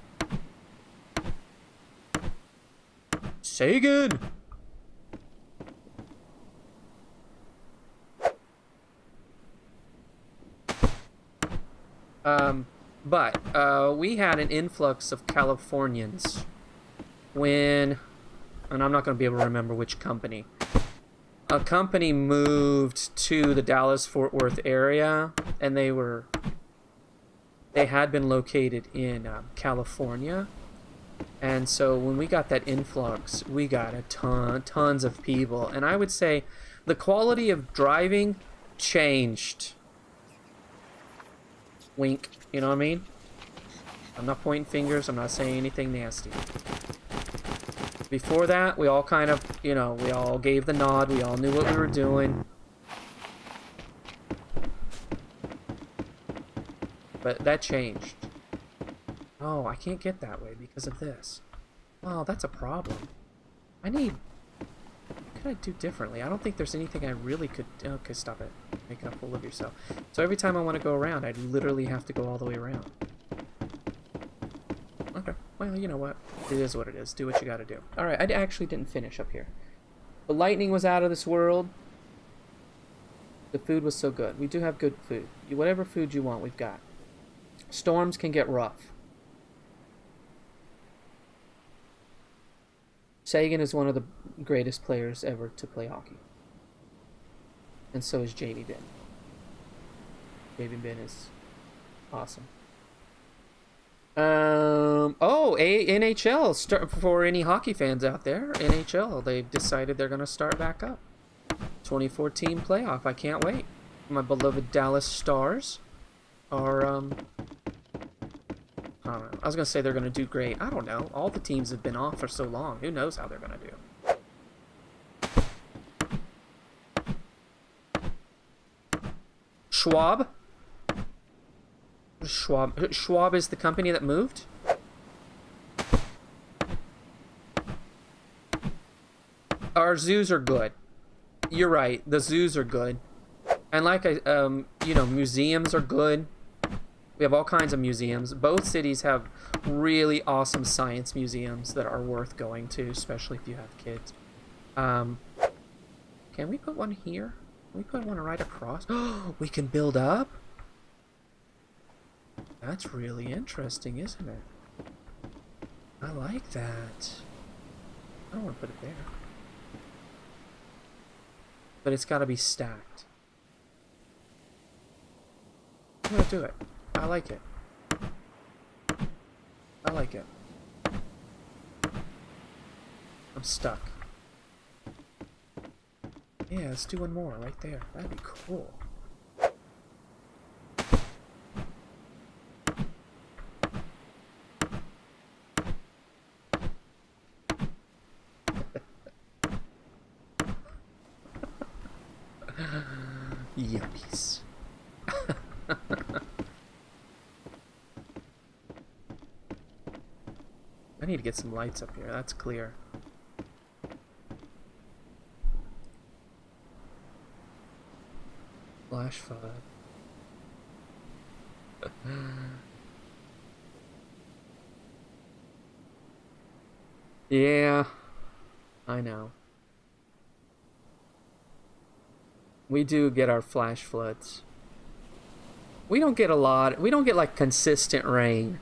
Sagan! But we had an influx of Californians when, and I'm not going to be able to remember which company. A company moved to the Dallas-Fort Worth area, and they had been located in California, And so when we got that influx, we got a tons of people. And I would say the quality of driving changed. Wink, you know what I mean? I'm not pointing fingers, I'm not saying anything nasty. Before that, we all kind of, you know, we all gave the nod, we all knew what we were doing. But that changed. Oh, I can't get that way because of this. Oh, that's a problem. What could I do differently? I don't think there's anything I really could... Okay, stop it. Make a fool of yourself. So every time I want to go around, I'd literally have to go all the way around. Okay. Well, you know what? It is what it is. Do what you gotta do. Alright, I actually didn't finish up here. The lightning was out of this world. The food was so good. We do have good food. Whatever food you want, we've got. Storms can get rough. Sagan is one of the greatest players ever to play hockey. And so is Jamie Benn. Jamie Benn is awesome. NHL, for any hockey fans out there, NHL, they've decided they're going to start back up. 2014 playoff, I can't wait. My beloved Dallas Stars are, I don't know. I was going to say they're going to do great. I don't know. All the teams have been off for so long. Who knows how they're going to do. Schwab? Schwab is the company that moved? Our zoos are good. You're right. The zoos are good. And like you know, museums are good. We have all kinds of museums. Both cities have really awesome science museums that are worth going to, especially if you have kids. Can we put one here? Can we put one right across? Oh, we can build up? That's really interesting, isn't it? I like that. I don't want to put it there. But it's got to be stacked. I'm going to do it. I like it. I like it. I'm stuck. Yeah, let's do one more right there. That'd be cool. Yuppies. I need to get some lights up here, that's clear. Flash flood. Yeah, I know. We do get our flash floods. We don't get a lot. We don't get like consistent rain.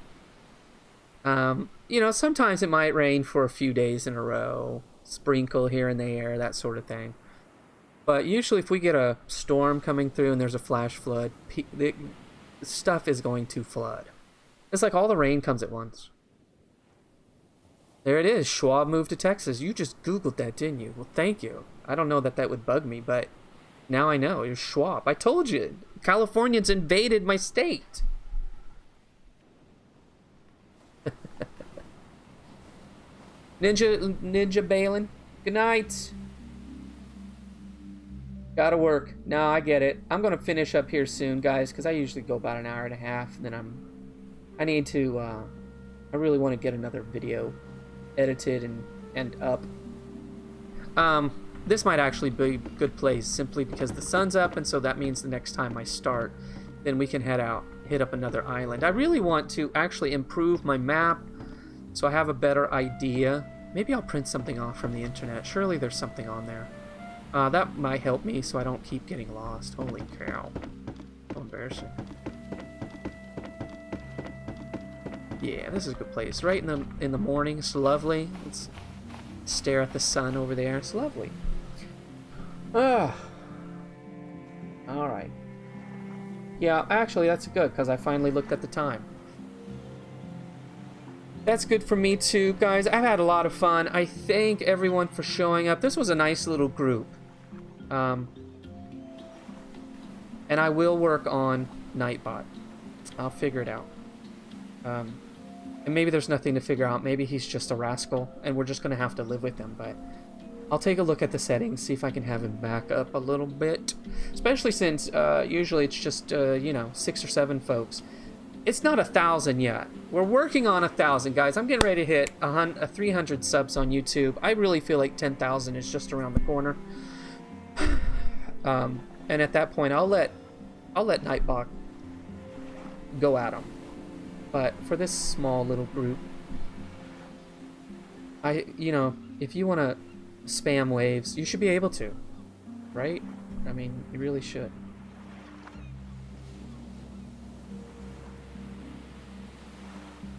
You know, sometimes it might rain for a few days in a row, sprinkle here and there, that sort of thing. But usually if we get a storm coming through and there's a flash flood, the stuff is going to flood. It's like all the rain comes at once. There it is. Schwab moved to Texas. You just Googled that, didn't you? Well, thank you. I don't know that that would bug me, but now I know. You're Schwab. I told you. Californians invaded my state. Ninja Balin. Good night. Gotta work. No, I get it. I'm gonna finish up here soon, guys, because I usually go about an hour and a half, and then I need to, I really want to get another video edited and up. This might actually be a good place, simply because the sun's up, and so that means the next time I start, then we can hit up another island. I really want to actually improve my map, so I have a better idea. Maybe I'll print something off from the internet. Surely there's something on there. That might help me so I don't keep getting lost. Holy cow. So embarrassing. Yeah, this is a good place. Right in the morning. It's lovely. Let's stare at the sun over there. It's lovely. Alright. Yeah, actually that's good because I finally looked at the time. That's good for me too, guys. I've had a lot of fun. I thank everyone for showing up. This was a nice little group. And I will work on Nightbot. I'll figure it out. And maybe there's nothing to figure out. Maybe he's just a rascal, and we're just going to have to live with him. But I'll take a look at the settings, see if I can have him back up a little bit. Especially since usually it's just, 6 or 7 folks. It's not 1,000 yet. We're working on 1,000, guys. I'm getting ready to hit 300 subs on YouTube. I really feel like 10,000 is just around the corner. And at that point, I'll let Nightbot go at him. But for this small little group, if you want to spam waves, you should be able to, right? I mean, you really should.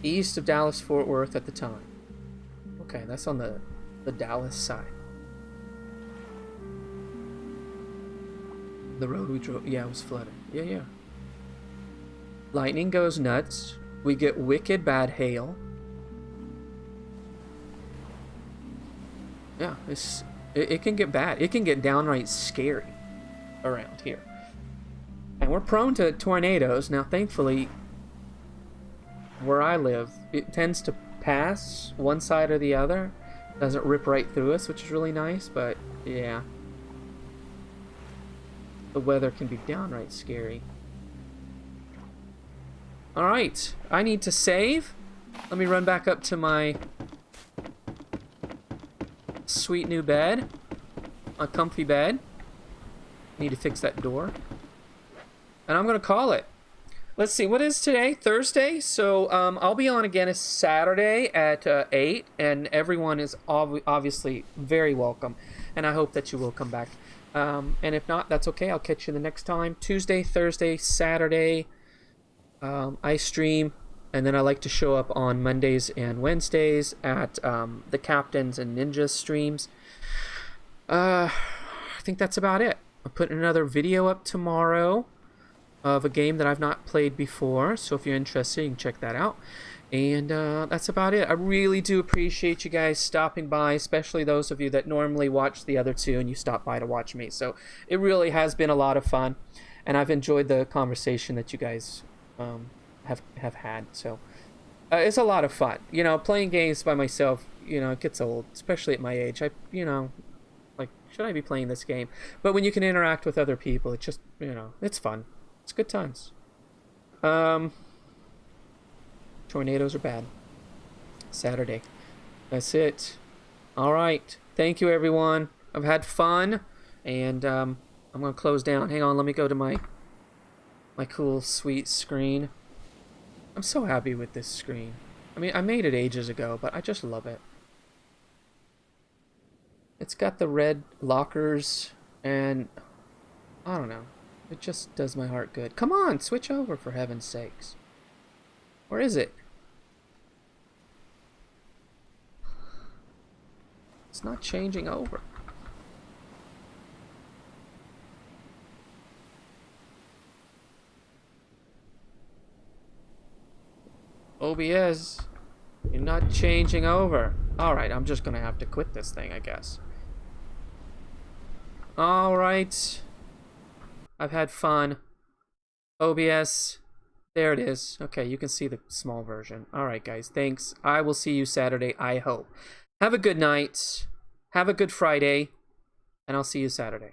East of Dallas-Fort Worth at the time. Okay, that's on the Dallas side. The road we drove, yeah, it was flooded. Yeah. Lightning goes nuts. We get wicked bad hail. Yeah, it can get bad. It can get downright scary around here. And we're prone to tornadoes. Now, thankfully, where I live, it tends to pass one side or the other. Doesn't rip right through us, which is really nice, but yeah. The weather can be downright scary. Alright, I need to save. Let me run back up to my sweet new bed. A comfy bed. Need to fix that door. And I'm gonna call it. Let's see, what is today? Thursday? So I'll be on again Saturday at 8, and everyone is obviously very welcome, and I hope that you will come back. And if not, that's okay. I'll catch you the next time. Tuesday, Thursday, Saturday, I stream, and then I like to show up on Mondays and Wednesdays at the Captains and Ninjas streams. I think that's about it. I'll put another video up tomorrow of a game that I've not played before, so if you're interested, you can check that out. And that's about it. I really do appreciate you guys stopping by, especially those of you that normally watch the other two and you stop by to watch me. So it really has been a lot of fun, and I've enjoyed the conversation that you guys have had. So it's a lot of fun. Playing games by myself, it gets old, especially at my age. Like, should I be playing this game? But when you can interact with other people, it just, it's fun. It's good times. Tornadoes are bad. Saturday. That's it. All right. Thank you, everyone. I've had fun, and I'm gonna close down. Hang on. Let me go to my cool, sweet screen. I'm so happy with this screen. I mean, I made it ages ago, but I just love it. It's got the red lockers, and I don't know. It just does my heart good. Come on, switch over, for heaven's sakes. Where is it? It's not changing over. OBS, you're not changing over. Alright, I'm just gonna have to quit this thing, I guess. Alright. I've had fun. OBS. There it is. Okay, you can see the small version. Alright, guys. Thanks. I will see you Saturday, I hope. Have a good night. Have a good Friday. And I'll see you Saturday.